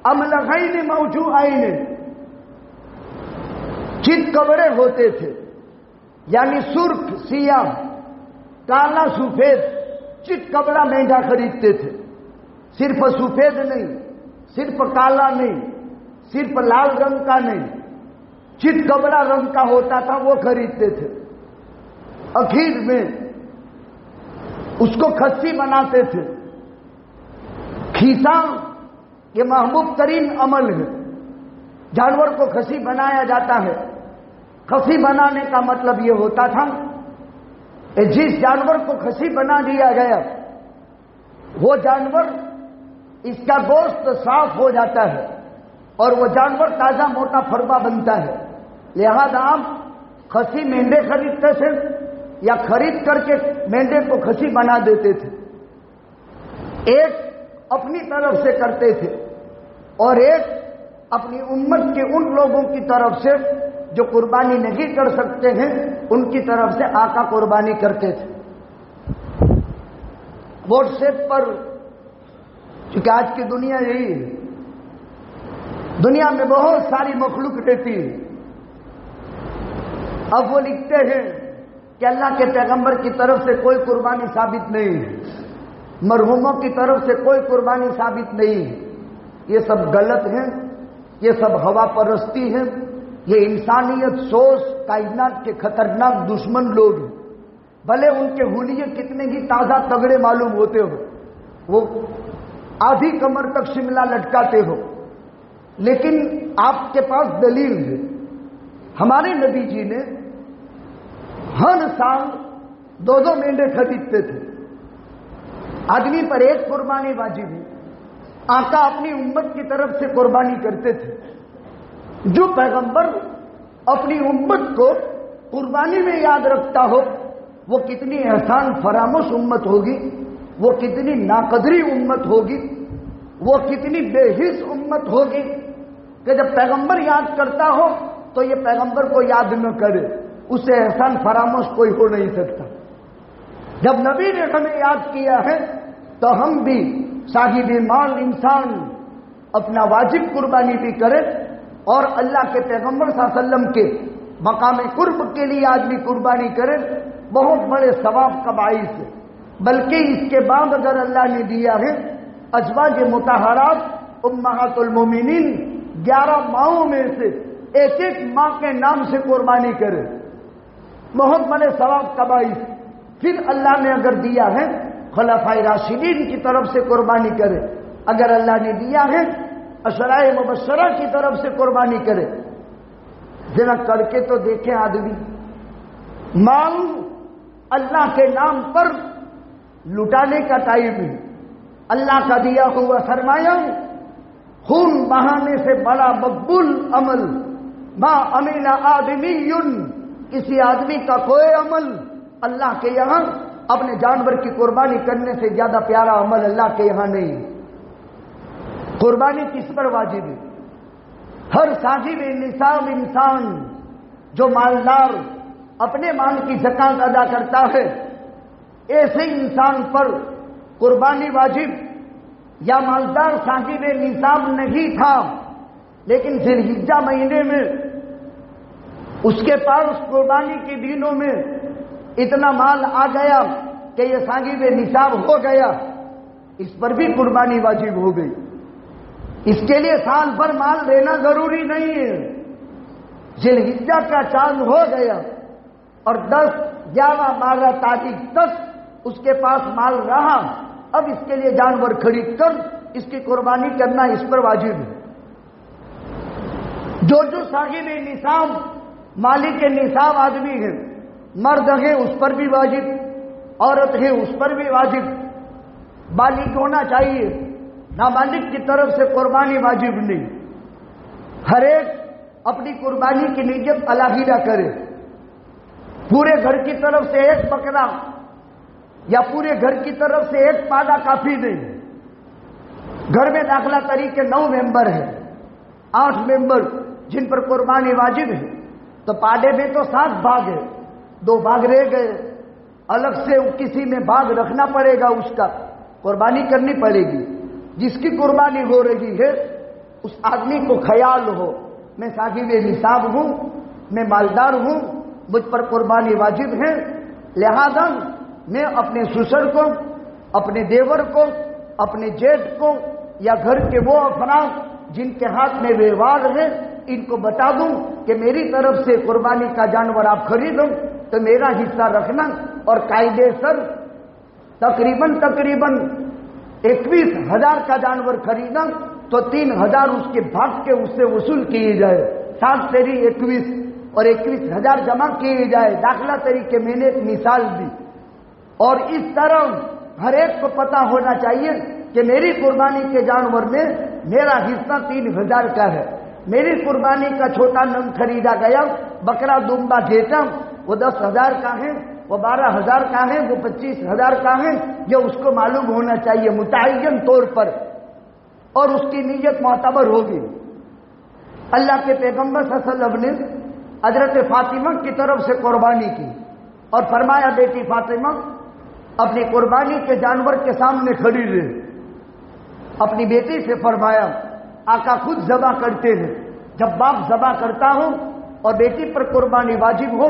املحین موجوعین چت کبڑے ہوتے تھے، یعنی سرخ سیاہ کالا سفید چت کبڑا مینڈا خریدتے تھے۔ صرف سفید نہیں، صرف کالا نہیں، صرف لال رنگ کا نہیں، چت کبڑا رنگ کا ہوتا تھا وہ خریدتے تھے۔ اخیر میں اس کو کھسی بناتے تھے۔ کھیسا یہ محبوب ترین عمل ہے، جانور کو کھسی بنایا جاتا ہے۔ کھسی بنانے کا مطلب یہ ہوتا تھا کہ جس جانور کو کھسی بنا دیا گیا وہ جانور اس کا گوشت صاف ہو جاتا ہے، اور وہ جانور تازہ موٹا فربا بنتا ہے. لہذا آپ کھسی مینڈے خریدتے تھے یا خرید کر کے مینڈے کو کھسی بنا دیتے تھے. ایک اپنی طرف سے کرتے تھے اور ایک اپنی امت کے ان لوگوں کی طرف سے جو قربانی نہیں کر سکتے ہیں ان کی طرف سے آقا قربانی کرتے تھے. واٹس ایپ پر، چونکہ آج کی دنیا یہی ہے، دنیا میں بہت ساری مخلوق رہتی ہے. اب وہ لکھتے ہیں کہ اللہ کے پیغمبر کی طرف سے کوئی قربانی ثابت نہیں ہے، مرحوموں کی طرف سے کوئی قربانی ثابت نہیں ہے. یہ سب غلط ہے، یہ سب ہوا پرستی ہے. یہ انسانیت سوچ کائنات کے خطرناک دشمن لوگ ہیں. بھلے ان کے حلیے کتنے ہی تازہ تگڑے معلوم ہوتے ہو، وہ آدھی کمر تک شملہ لٹکاتے ہو، لیکن آپ کے پاس دلیل ہے. ہمارے نبی جی نے ہر سال 2 مینڈے خریدتے تھے. آدمی پر ایک قربانی واجب ہے. آقا اپنی امت کی طرف سے قربانی کرتے تھے. جو پیغمبر اپنی امت کو قربانی میں یاد رکھتا ہو وہ کتنی احسان فراموش امت ہوگی، وہ کتنی ناقدری امت ہوگی، وہ کتنی بے حس امت ہوگی کہ جب پیغمبر یاد کرتا ہو تو یہ پیغمبر کو یاد نہ کرے. اسے احسان فراموش کوئی ہو نہیں سکتا. جب نبی نے ہمیں یاد کیا ہے تو ہم بھی صاحب مال انسان اپنا واجب قربانی بھی کریں اور اللہ کے پیغمبر صلی اللہ علیہ وسلم کے مقام قرب کے لیے آدمی قربانی کرے. بہت بڑے ثواب کا باعث ہے. بلکہ اس کے بعد اگر اللہ نے دیا ہے ازواج مطہرات امہات المومنین 11 ماؤں میں سے ایک ماں کے نام سے قربانی کرے، بہت بڑے ثواب کا باعث. پھر اللہ نے اگر دیا ہے خلفائے راشدین کی طرف سے قربانی کرے، اگر اللہ نے دیا ہے عشرائے مبشرہ کی طرف سے قربانی کرے. ذرا کر کے تو دیکھیں آدمی، مال اللہ کے نام پر لٹانے کا ٹائم ہے. اللہ کا دیا ہوا سرمایہ خون بہانے سے بڑا مقبول عمل ما عمل آدمی، کسی آدمی کا کوئی عمل اللہ کے یہاں اپنے جانور کی قربانی کرنے سے زیادہ پیارا عمل اللہ کے یہاں نہیں. قربانی کس پر واجب ہے؟ ہر صاحب نصاب انسان جو مالدار اپنے مال کی زکات ادا کرتا ہے، ایسے انسان پر قربانی واجب. یا مالدار صاحب نصاب نہیں تھا لیکن ذی الحجہ مہینے میں اس کے پاس قربانی کے دنوں میں اتنا مال آ گیا کہ یہ صاحب نصاب ہو گیا، اس پر بھی قربانی واجب ہو گئی. اس کے لیے سال بھر مال دینا ضروری نہیں ہے. ذی الحجہ کا چاند ہو گیا اور 10، 11، 12 تاریخ تک اس کے پاس مال رہا، اب اس کے لیے جانور خرید کر اس کی قربانی کرنا اس پر واجب ہے. جو صاحب نصاب مالک نصاب آدمی ہے، مرد ہے اس پر بھی واجب، عورت ہے اس پر بھی واجب. بالغ ہونا چاہیے، نامالک کی طرف سے قربانی واجب نہیں. ہر ایک اپنی قربانی کی نیت علیحدہ کرے. پورے گھر کی طرف سے ایک بکرا یا پورے گھر کی طرف سے ایک پادا کافی نہیں. گھر میں داخلہ طریقے 9 ممبر ہیں، 8 ممبر جن پر قربانی واجب ہے، تو پاڈے میں تو 7 بھاگ ہے، 2 بھاگ رہ گئے. الگ سے کسی میں بھاگ رکھنا پڑے گا، اس کا قربانی کرنی پڑے گی. جس کی قربانی ہو رہی ہے اس آدمی کو خیال ہو میں صاحب نصاب ہوں، میں مالدار ہوں، مجھ پر قربانی واجب ہے. لہذا میں اپنے سسر کو، اپنے دیور کو، اپنے جیٹھ کو یا گھر کے وہ افراد جن کے ہاتھ میں ویوہار ہے ان کو بتا دوں کہ میری طرف سے قربانی کا جانور آپ خریدو تو میرا حصہ رکھنا، اور قاعدے سر تقریباً 21,000 کا جانور خریدا تو 3,000 اس کے بھاگ کے اس سے وصول کیے جائے. 7 تیری 21 اور 21,000 جمع کیے جائے. داخلہ طریقے میں نے ایک مثال دی. اور اس طرح ہر ایک کو پتا ہونا چاہیے کہ میری قربانی کے جانور میں میرا حصہ 3000 کا ہے، میری قربانی کا چھوٹا ننگ خریدا گیا، بکرا دمبا گھیٹا، وہ 10,000 کا ہے، وہ 12,000 کا ہے، وہ 25,000 کا ہے، یہ اس کو معلوم ہونا چاہیے متعین طور پر، اور اس کی نیت معتبر ہوگی۔ اللہ کے پیغمبر صلی اللہ علیہ وسلم نے حضرت فاطمہ کی طرف سے قربانی کی اور فرمایا بیٹی فاطمہ اپنی قربانی کے جانور کے سامنے کھڑی رہے۔ اپنی بیٹی سے فرمایا آقا خود ذبح کرتے ہیں، جب باپ ذبح کرتا ہوں اور بیٹی پر قربانی واجب ہو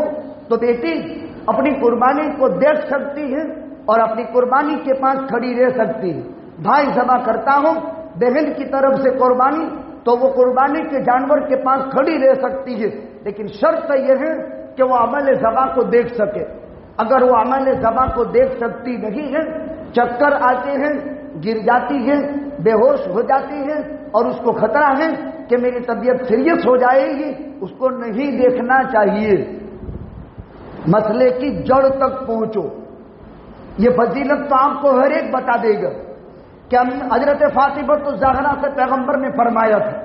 تو بیٹی اپنی قربانی کو دیکھ سکتی ہے اور اپنی قربانی کے پاس کھڑی رہ سکتی ہے۔ بھائی ذبح کرتا ہوں بہن کی طرف سے قربانی تو وہ قربانی کے جانور کے پاس کھڑی رہ سکتی ہے، لیکن شرط یہ ہے کہ وہ عمل ذبح کو دیکھ سکے۔ اگر وہ عمل ذبح کو دیکھ سکتی نہیں ہے، چکر آتے ہیں، گر جاتی ہے، بے ہوش ہو جاتی ہے اور اس کو خطرہ ہے کہ میری طبیعت سیریس ہو جائے گی، اس کو نہیں دیکھنا چاہیے۔ مسئلے کی جڑ تک پہنچو۔ یہ فضیلت تو آپ کو ہر ایک بتا دے گا کہ حضرت فاطمہ الزہرا سے پیغمبر نے فرمایا تھا،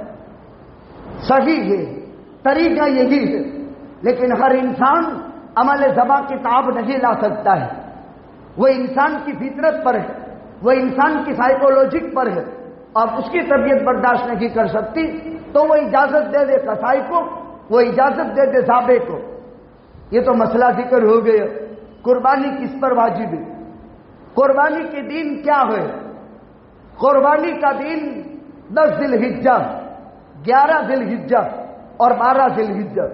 صحیح ہے، طریقہ یہی ہے، لیکن ہر انسان عمل ذبح کی تعب نہیں لا سکتا ہے۔ وہ انسان کی فطرت پر ہے، وہ انسان کی سائیکولوجک پر ہے، اور اس کی طبیعت برداشت نہیں کر سکتی تو وہ اجازت دے دے قصائی کو، وہ اجازت دے دے ذابح کو۔ یہ تو مسئلہ ذکر ہو گیا۔ قربانی کس پر واجب ہے؟ قربانی کے دین کیا ہے؟ قربانی کا دین 10 ذی الحجہ، 11 ذی الحجہ اور 12 ذی الحجہ۔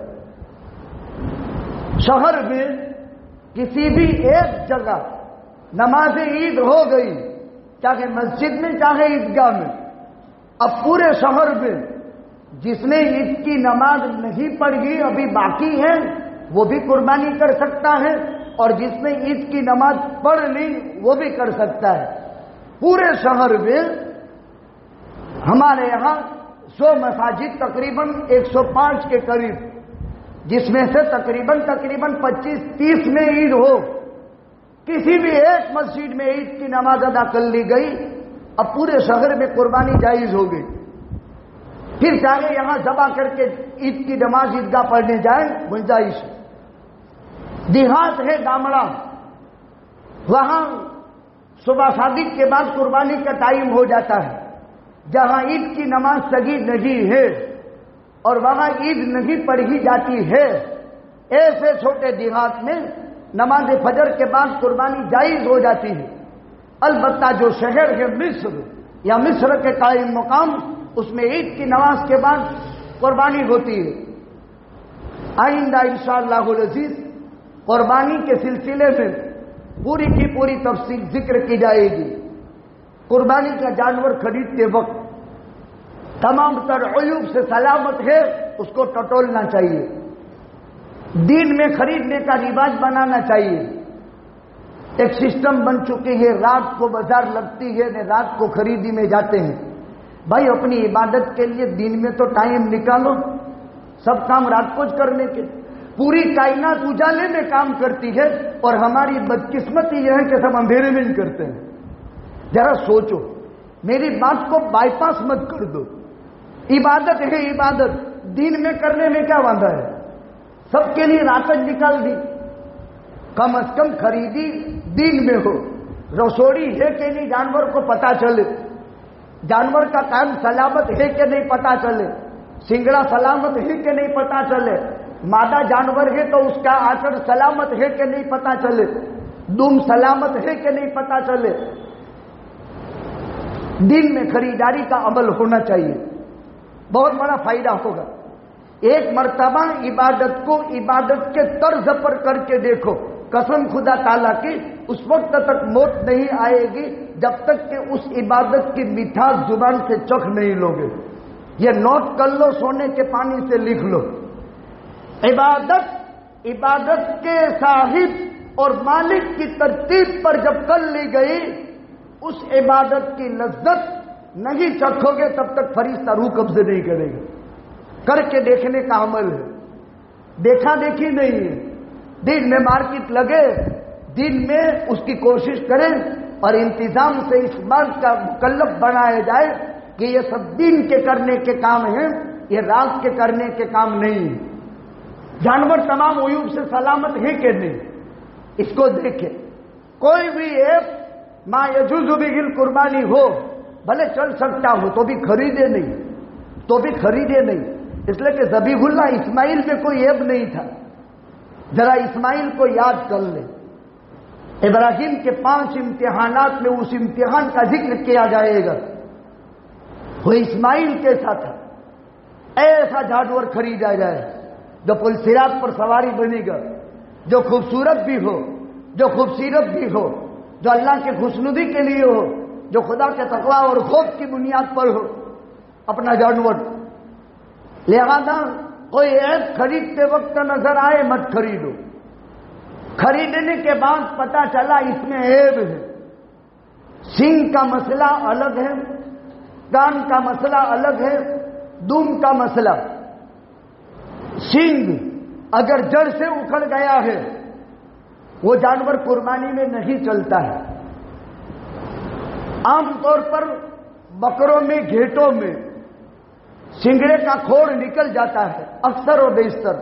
شہر میں کسی بھی ایک جگہ نماز عید ہو گئی، چاہے مسجد میں چاہے عیدگاہ میں، اب پورے شہر میں جس نے عید کی نماز نہیں پڑھی ابھی باقی ہے وہ بھی قربانی کر سکتا ہے، اور جس نے عید کی نماز پڑھ لی وہ بھی کر سکتا ہے۔ پورے شہر میں ہمارے یہاں 100 مساجد تقریباً 105 کے قریب، جس میں سے تقریباً 25-30 میں عید ہو، کسی بھی ایک مسجد میں عید کی نماز ادا کر لی گئی، اب پورے شہر میں قربانی جائز ہو گئی۔ پھر چاہے یہاں ذبح کر کے عید کی نماز عیدگاہ پڑھنے جائیں گنجائش۔ دیہات ہے گامڑا، وہاں صبح صادق کے بعد قربانی کا ٹائم ہو جاتا ہے، جہاں عید کی نماز سگی نہیں ہے اور وہاں عید نہیں پڑھی جاتی ہے، ایسے چھوٹے دیہات میں نماز فجر کے بعد قربانی جائز ہو جاتی ہے۔ البتہ جو شہر ہے مصر یا مصر کے قائم مقام، اس میں عید کی نماز کے بعد قربانی ہوتی ہے۔ آئندہ انشاءاللہ العزیز قربانی کے سلسلے میں پوری کی پوری تفصیل ذکر کی جائے گی۔ قربانی کا جانور خریدتے وقت تمام تر عیوب سے سلامت ہے، اس کو ٹٹولنا چاہیے۔ دین میں خریدنے کا رواج بنانا چاہیے۔ ایک سسٹم بن چکی ہے، رات کو بازار لگتی ہے، رات کو خریدی میں جاتے ہیں۔ بھائی اپنی عبادت کے لیے دن میں تو ٹائم نکالو، سب کام رات کو کرنے کے۔ پوری کائنات اجالے میں کام کرتی ہے اور ہماری بدقسمتی یہ ہے کہ سب اندھیرے میں ہی کرتے ہیں۔ ذرا سوچو، میری بات کو بائی پاس مت کر دو۔ عبادت ہے عبادت، دین میں کرنے میں کیا وعدہ ہے؟ سب کے لیے راتیں نکال دی، کم از کم خریدی دین میں ہو۔ رسوڑی ہے کہ نہیں جانور کو پتا چلے، جانور کا کام سلامت ہے کہ نہیں پتا چلے، سنگڑا سلامت ہے کہ نہیں پتا چلے، مادہ جانور ہے تو اس کا آچر سلامت ہے کہ نہیں پتا چلے، دم سلامت ہے کہ نہیں پتا چلے۔ دین میں خریداری کا عمل ہونا چاہیے، بہت بڑا فائدہ ہوگا۔ ایک مرتبہ عبادت کو عبادت کے طرز پر کر کے دیکھو، قسم خدا تعالیٰ کی اس وقت تک موت نہیں آئے گی جب تک کہ اس عبادت کی مٹھاس زبان سے چکھ نہیں لوگے۔ یہ نوٹ کر لو، سونے کے پانی سے لکھ لو۔ عبادت کے صاحب اور مالک کی ترتیب پر جب کر لی گئی، اس عبادت کی لذت نہیں چکھو گے تب تک فرشتہ روح قبضے نہیں کرے گا۔ کر کے دیکھنے کا عمل ہے، دیکھا دیکھی نہیں ہے۔ دن میں مارکیٹ لگے، دن میں اس کی کوشش کریں اور انتظام سے اس بات کا مکلف بنایا جائے کہ یہ سب دین کے کرنے کے کام ہیں، یہ رات کے کرنے کے کام نہیں ہیں۔ جانور تمام عیوب سے سلامت ہے کہ نہیں؟ اس کو دیکھیں، کوئی بھی ایپ ما یجوز بہ القربانی ہو، بھلے چل سکتا ہو تو بھی خریدے نہیں، اس لیے کہ ذبیح اللہ اسماعیل میں کوئی عیب نہیں تھا۔ ذرا اسماعیل کو یاد کر لیں، ابراہیم کے 5 امتحانات میں اس امتحان کا ذکر کیا جائے گا، وہ اسماعیل کیسا تھا۔ ایسا جانور خریدا جائے جو پل صراط پر سواری بنے گا، جو خوبصورت بھی ہو، جو خوبصورت بھی ہو، جو اللہ کے خوشنودی کے لیے ہو، جو خدا کے تقوی اور خوف کی بنیاد پر ہو اپنا جانور۔ لہذا کوئی عیب خریدتے وقت نظر آئے مت خریدو، خریدنے کے بعد پتا چلا اس میں عیب ہے۔ سینگ کا مسئلہ الگ ہے، کان کا مسئلہ الگ ہے، دم کا مسئلہ۔ سینگ اگر جڑ سے اکھڑ گیا ہے وہ جانور قربانی میں نہیں چلتا ہے۔ عام طور پر بکروں میں، گھیٹوں میں سنگڑے کا کھوڑ نکل جاتا ہے اکثر و بیشتر،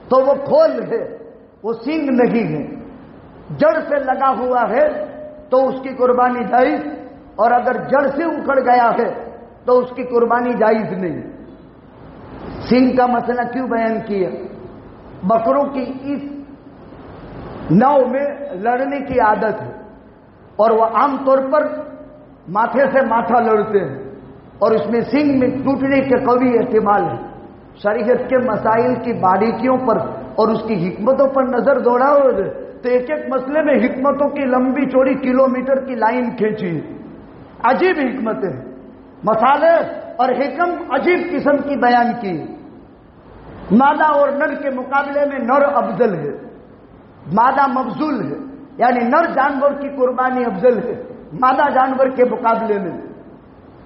تو وہ کھول ہے، وہ سینگ نہیں ہے۔ جڑ سے لگا ہوا ہے تو اس کی قربانی جائز، اور اگر جڑ سے اکھڑ گیا ہے تو اس کی قربانی جائز نہیں۔ سینگ کا مسئلہ کیوں بیان کیا؟ بکروں کی اس نو میں لڑنے کی عادت ہے، اور وہ عام طور پر ماتھے سے ماتھا لڑتے ہیں، اور اس میں سینگ میں ٹوٹنے کے قوی احتمال ہے۔ شریعت کے مسائل کی باریکیوں پر اور اس کی حکمتوں پر نظر دوڑاؤ تو ایک ایک مسئلے میں حکمتوں کی لمبی چوڑی کلومیٹر کی لائن کھینچی ہے۔ عجیب حکمتیں ہیں، مسالے اور حکم عجیب قسم کی بیان کی۔ مادہ اور نر کے مقابلے میں نر افضل ہے، مادہ مفضول ہے، یعنی نر جانور کی قربانی افضل ہے مادہ جانور کے مقابلے میں۔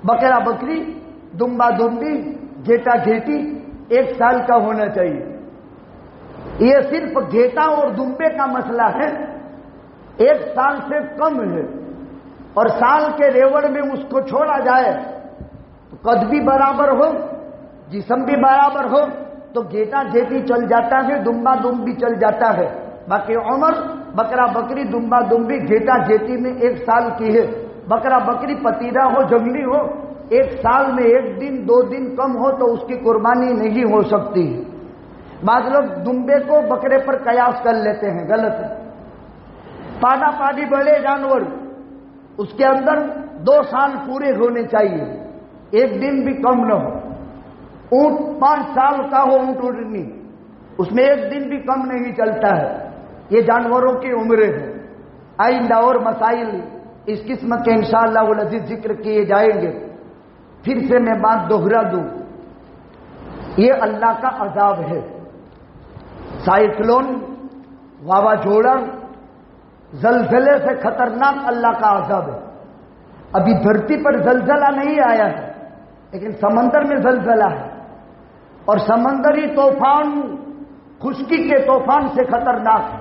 بکرا بکری، دمبا دمبی، گھیٹا گھیٹی 1 سال کا ہونا چاہیے۔ یہ صرف گھیٹا اور دمبے کا مسئلہ ہے، 1 سال سے کم ہے، اور سال کے ریوڑ میں اس کو چھوڑا جائے تو قد بھی برابر ہو، جسم بھی برابر ہو تو گھیٹا گھیٹی چل جاتا ہے، دمبا دمبی چل جاتا ہے۔ باقی عمر بکرا بکری، دمبا دمبی، گھیٹا گھیٹی میں 1 سال کی ہے۔ بکرا بکری پتیرا ہو، جنگلی ہو، 1 سال میں 1 دن 2 دن کم ہو تو اس کی قربانی نہیں ہو سکتی۔ بعض لوگ دمبے کو بکرے پر قیاس کر لیتے ہیں، غلط ہے۔ پادا پادی بڑے جانور اس کے اندر 2 سال پورے ہونے چاہیے، 1 دن بھی کم نہ ہو۔ اونٹ 5 سال کا ہو، اونٹ اونٹنی، اس میں 1 دن بھی کم نہیں چلتا ہے۔ یہ جانوروں کی عمریں ہیں۔ آئندہ اور مسائل اس قسم کے انشاءاللہ العزیز ذکر کیے جائیں گے۔ پھر سے میں بات دوہرا دوں، یہ اللہ کا عذاب ہے۔ سائیکلون، واوا جوڑا، زلزلے سے خطرناک اللہ کا عذاب ہے۔ ابھی دھرتی پر زلزلہ نہیں آیا ہے، لیکن سمندر میں زلزلہ ہے، اور سمندری طوفان خشکی کے طوفان سے خطرناک ہے۔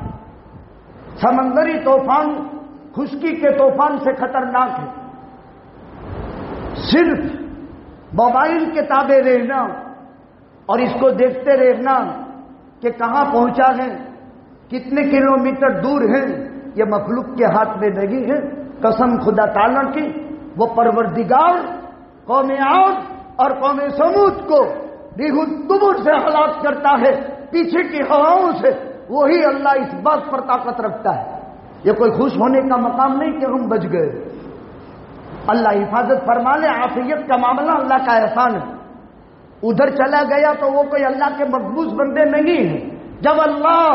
سمندری طوفان خشکی کے طوفان سے خطرناک ہے۔ صرف موبائل کے تابع رہنا اور اس کو دیکھتے رہنا کہ کہاں پہنچا ہے، کتنے کلومیٹر دور ہے، یہ مخلوق کے ہاتھ میں نہیں ہے۔ قسم خدا تعالیٰ کی، وہ پروردگار قوم عاد اور قوم سمود کو ریح الدبر سے ہلاک کرتا ہے، پیچھے کی ہواؤں سے، وہی اللہ اس بات پر طاقت رکھتا ہے۔ یہ کوئی خوش ہونے کا مقام نہیں کہ ہم بچ گئے، اللہ حفاظت فرما لے۔ عافیت کا معاملہ اللہ کا احسان ہے۔ ادھر چلا گیا تو وہ کوئی اللہ کے مقبوض بندے نہیں ہیں۔ جب اللہ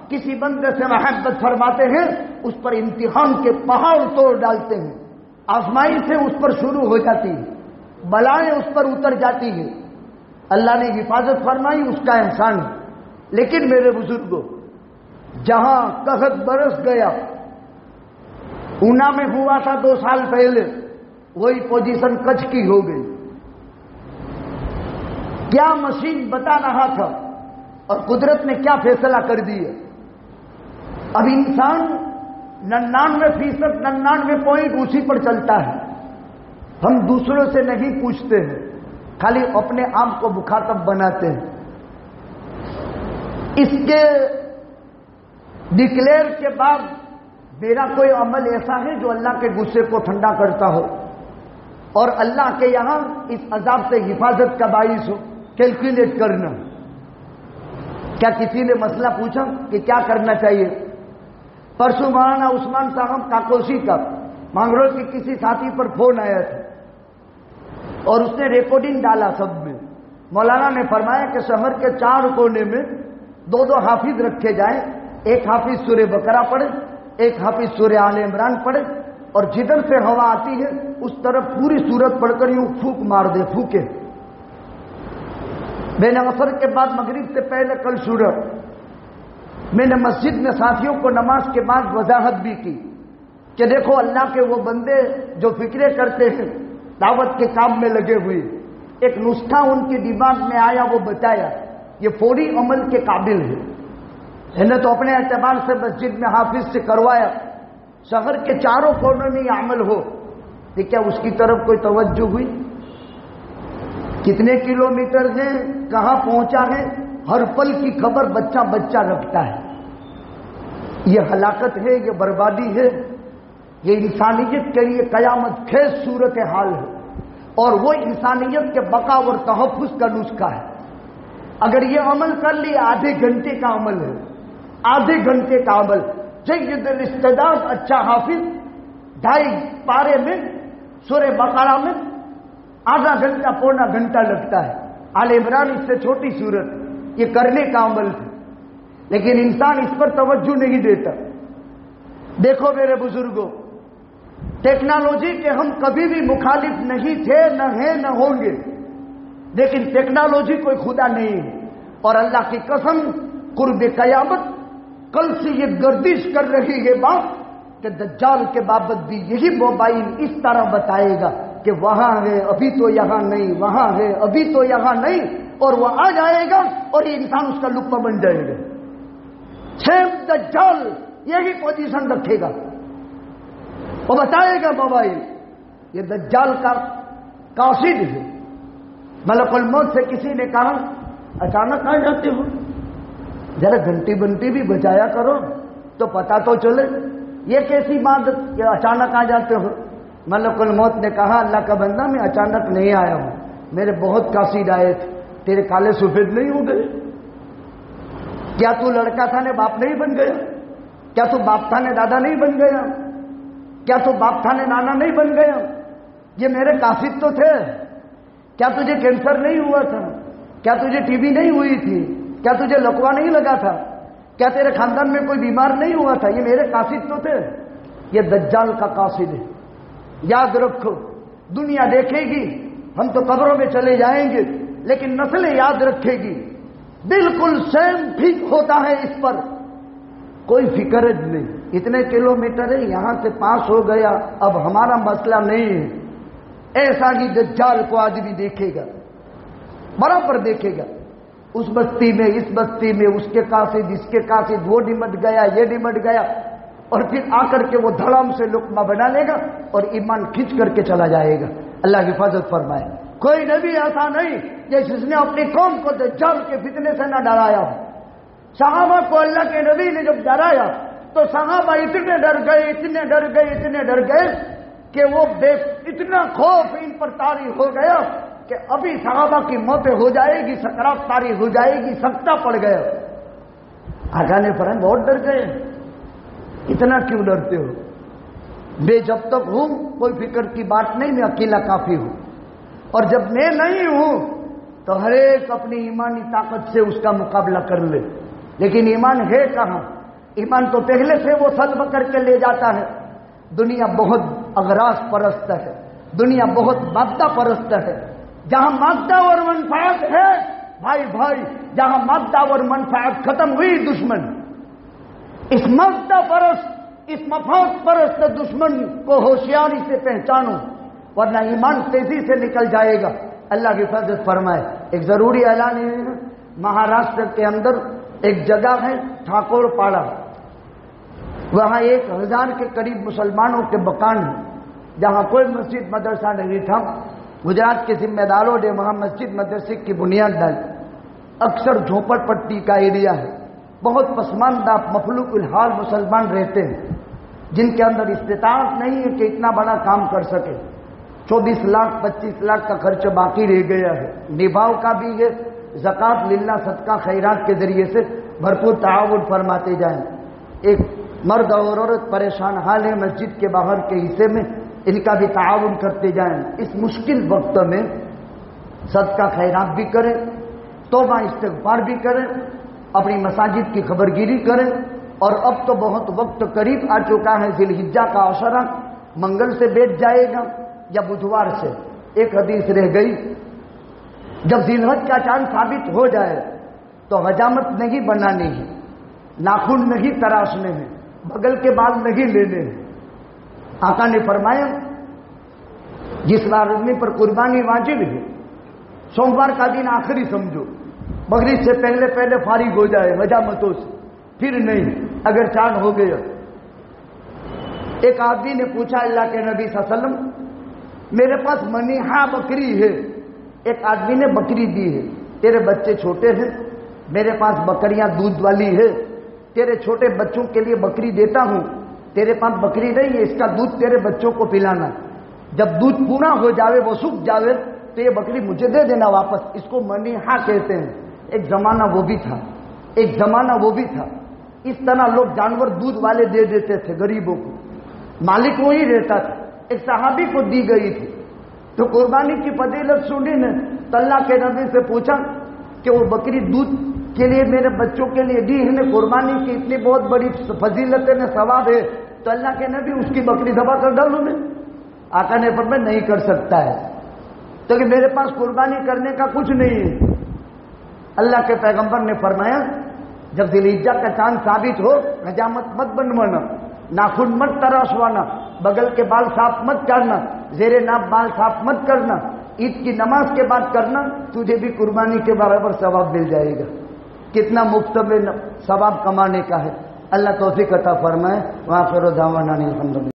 کسی بندے سے محبت فرماتے ہیں اس پر امتحان کے پہاڑ توڑ ڈالتے ہیں، آزمائشیں اس پر شروع ہو جاتی ہیں، بلائیں اس پر اتر جاتی ہیں۔ اللہ نے حفاظت فرمائی، اس کا احسان ہے۔ لیکن میرے بزرگوں، جہاں قحط برس گیا، اونا میں ہوا تھا 2 سال پہلے، وہی پوزیشن کچھ کی ہو گئی۔ کیا مشین بتا رہا تھا اور قدرت نے کیا فیصلہ کر دیا۔ اب انسان 99% 99 پوائنٹ اسی پر چلتا ہے۔ ہم دوسروں سے نہیں پوچھتے ہیں، خالی اپنے آپ کو مخاطب بناتے ہیں۔ اس کے ڈکلیئر کے بعد میرا کوئی عمل ایسا ہے جو اللہ کے غصے کو ٹھنڈا کرتا ہو اور اللہ کے یہاں اس عذاب سے حفاظت کا باعث ہو؟ کیلکولیٹ کرنا۔ کیا کسی نے مسئلہ پوچھا کہ کیا کرنا چاہیے؟ پرسوں مولانا عثمان صاحب کاکوسی کا مانگرول کے کسی ساتھی پر فون آیا تھا اور اس نے ریکارڈنگ ڈالا سب میں۔ مولانا نے فرمایا کہ شہر کے 4 کونے میں 2 حافظ رکھے جائیں، ایک حافظ سورہ بقرہ پڑھے، ایک حافظ سورہ آل عمران پڑھے، اور جدھر سے ہوا آتی ہے اس طرف پوری سورت پڑھ کر یوں پھونک مار دے، پھونکے۔ میں نے عصر کے بعد مغرب سے پہلے کل سورت میں نے مسجد میں ساتھیوں کو نماز کے بعد وضاحت بھی کی کہ دیکھو اللہ کے وہ بندے جو فکرے کرتے ہیں، دعوت کے کام میں لگے ہوئے، ایک نسخہ ان کے دماغ میں آیا، وہ بتایا، یہ فوری عمل کے قابل ہے۔ میں نے تو اپنے اعتبار سے مسجد میں حافظ سے کروایا، شہر کے 4 کونوں میں یہ عمل ہو، کہ کیا اس کی طرف کوئی توجہ ہوئی؟ کتنے کلومیٹر ہیں، کہاں پہنچا ہے، ہر پل کی خبر بچہ بچہ رکھتا ہے۔ یہ ہلاکت ہے، یہ بربادی ہے، یہ انسانیت کے لیے قیامت خیز صورتحال ہے، اور وہ انسانیت کے بقا اور تحفظ کا نسخہ ہے۔ اگر یہ عمل کر لیا، آدھے گھنٹے کا عمل ہے، آدھے گھنٹے کا عمل۔ جید الاستعداد اچھا حافظ 2.5 پارے میں سورہ بقرہ میں آدھا گھنٹہ پونا گھنٹہ لگتا ہے، آل عمران اس سے چھوٹی سورت، یہ کرنے کا عمل ہے، لیکن انسان اس پر توجہ نہیں دیتا۔ دیکھو میرے بزرگوں، ٹیکنالوجی کے ہم کبھی بھی مخالف نہیں تھے، نہ ہیں، نہ ہوں گے، لیکن ٹیکنالوجی کوئی خدا نہیں ہے، اور اللہ کی قسم قرب قیامت کل سے یہ گردش کر رہی ہے بات کہ دجال کے بابت بھی یہی موبائل اس طرح بتائے گا کہ وہاں ہے ابھی تو یہاں نہیں، وہاں ہے ابھی تو یہاں نہیں، اور وہ آ جائے گا اور یہ انسان اس کا لقمہ بن جائے گا۔ سیم دجال یہی پوزیشن رکھے گا، وہ بتائے گا موبائل، یہ دجال کا قاصد ہے۔ ملک الموت سے کسی نے کہا اچانک آ جاتے ہو، ذرا گھنٹی بنٹی بھی بجایا کرو تو پتا تو چلے، یہ کیسی بات کہ اچانک آ جاتے ہو؟ ملک الموت نے کہا اللہ کا بندہ میں اچانک نہیں آیا ہوں، میرے بہت قاصد آئے تھے، تیرے کالے سفید نہیں ہو گئے؟ کیا تو لڑکا تھا نے باپ نہیں بن گیا؟ کیا تو باپ تھا نے دادا نہیں بن گیا؟ کیا تو باپ تھا نے نانا نہیں بن گیا؟ یہ میرے قاصد تو تھے۔ کیا تجھے کینسر نہیں ہوا تھا؟ کیا تجھے ٹی بی نہیں ہوئی تھی؟ کیا تجھے لقوا نہیں لگا تھا؟ کیا تیرے خاندان میں کوئی بیمار نہیں ہوا تھا؟ یہ میرے قاصد تو تھے۔ یہ دجال کا قاصد ہے، یاد رکھو۔ دنیا دیکھے گی، ہم تو قبروں میں چلے جائیں گے، لیکن نسلیں یاد رکھے گی۔ بالکل سیم ٹھیک ہوتا ہے، اس پر کوئی فکر نہیں۔ اتنے کلومیٹر ہے، یہاں سے پاس ہو گیا، اب ہمارا مسئلہ نہیں ہے۔ ایسا ہی دجال کو آدمی دیکھے گا، برابر دیکھے گا، اس بستی میں، اس بستی میں، اس کے قاصد، اس کے قاصد، وہ نمٹ گیا، یہ نمٹ گیا، اور پھر آ کر کے وہ دھڑام سے لقمہ بنا لے گا اور ایمان کھینچ کر کے چلا جائے گا۔ اللہ حفاظت فرمائے۔ کوئی نبی ایسا نہیں جس نے اپنی قوم کو دجال کے فتنے سے نہ ڈرایا ہو۔ صحابہ کو اللہ کے نبی نے جب ڈرایا تو صحابہ اتنے ڈر گئے، اتنے ڈر گئے، اتنے ڈر گئے کہ وہ اتنا خوف ان پر طاری ہو گیا کہ ابھی صحابہ کی موتیں ہو جائے گی، سکرات طاری ہو جائے گی، سکتہ پڑ گیا۔ آقا نے فرمایا بہت ڈر گئے، اتنا کیوں ڈرتے ہو؟ میں جب تک ہوں کوئی فکر کی بات نہیں، میں اکیلا کافی ہوں، اور جب میں نہیں ہوں تو ہر ایک اپنی ایمانی طاقت سے اس کا مقابلہ کر لے۔ لیکن ایمان ہے کہاں؟ ایمان تو پہلے سے وہ سلب کر کے لے جاتا ہے۔ دنیا بہت اغراض پرست ہے، دنیا بہت مادہ پرست ہے۔ جہاں مادہ اور منفعت ہے بھائی بھائی، جہاں مادہ اور منفعت ختم ہوئی دشمن۔ اس مادہ پرست، اس مفاد پرست دشمن کو ہوشیاری سے پہچانو، ورنہ ایمان تیزی سے نکل جائے گا۔ اللہ کی حفاظت فرمائے۔ ایک ضروری اعلان ہے، مہاراشٹر کے اندر ایک جگہ ہے ٹھاکور پاڑا، وہاں 1000 کے قریب مسلمانوں کے مکان ہیں۔ جہاں کوئی مسجد مدرسہ نہیں تھا، گجرات کے ذمہ داروں نے وہاں مسجد مدرسے کی بنیاد ڈالی۔ اکثر جھونپڑ پٹی کا ایریا ہے، بہت پسماندہ مفلوق الحال مسلمان رہتے ہیں جن کے اندر استطاعت نہیں ہے کہ اتنا بڑا کام کر سکے۔ 24 لاکھ 25 لاکھ کا خرچ باقی رہ گیا ہے، نبھاؤ کا بھی ہے، زکوٰۃ للہ صدقہ خیرات کے ذریعے سے بھرپور تعاون فرماتے جائیں۔ ایک مرد اور عورت پریشان حال ہے مسجد کے باہر کے حصے میں، ان کا بھی تعاون کرتے جائیں۔ اس مشکل وقت میں صدقہ خیرات بھی کریں، توبہ استغفار بھی کریں، اپنی مساجد کی خبرگیری کریں۔ اور اب تو بہت وقت قریب آ چکا ہے، ذی الحجہ کا عشرہ منگل سے بیٹھ جائے گا یا بدھوار سے۔ ایک حدیث رہ گئی، جب ذی الحجہ کا چاند ثابت ہو جائے تو حجامت نہیں بنانی ہے، ناخن نہیں تراشنے ہیں، بغل کے بال نہیں لینے ہیں۔ آقا نے فرمایا جس آدمی پر قربانی واجب ہے، سوموار کا دن آخری سمجھو، مغرب سے پہلے پہلے فارغ ہو جائے حجامتوں سے، پھر نہیں اگر چاند ہو گیا۔ ایک آدمی نے پوچھا اللہ کے نبی صلی اللہ علیہ وسلم، میرے پاس منیحہ بکری ہے، ایک آدمی نے بکری دی ہے، تیرے بچے چھوٹے ہیں، میرے پاس بکریاں دودھ والی ہے، تیرے چھوٹے بچوں کے لیے بکری دیتا ہوں، تیرے پاس بکری نہیں ہے، اس کا دودھ تیرے بچوں کو پلانا، جب دودھ پورا ہو جاوے وہ سوکھ جاوے تو یہ بکری مجھے دے دینا واپس۔ اس کو منیحہ کہتے ہیں۔ ایک زمانہ وہ بھی تھا، ایک زمانہ وہ بھی تھا، اس طرح لوگ جانور دودھ والے دے دیتے تھے غریبوں کو، مالک وہی رہتا تھا۔ ایک صحابی کو دی گئی تھی تو قربانی کی فضیلت سنی نے تو اللہ کے نبی سے پوچھا کہ وہ بکری دودھ کے لیے میرے بچوں کے لیے دی ہے، قربانی کی اتنی بہت بڑی فضیلت ہے، ثواب ہے، تو اللہ کے نبی اس کی بکری ذبح کر ڈالوں میں؟ آقا نے فرمایا نہیں کر سکتا ہے، تو کہ میرے پاس قربانی کرنے کا کچھ نہیں ہے۔ اللہ کے پیغمبر نے فرمایا جب ذی الحجہ کا چاند ثابت ہو، حجامت مت بنوانا، ناخن مت تراشوانا، بغل کے بال صاف مت کرنا، زیر ناف بال صاف مت کرنا، عید کی نماز کے بعد کرنا، تجھے بھی قربانی کے برابر ثواب مل جائے گا۔ کتنا مفت میں ثواب کمانے کا ہے۔ اللہ توفیق عطا فرمائے۔ وآخر دعوانا الحمدللہ۔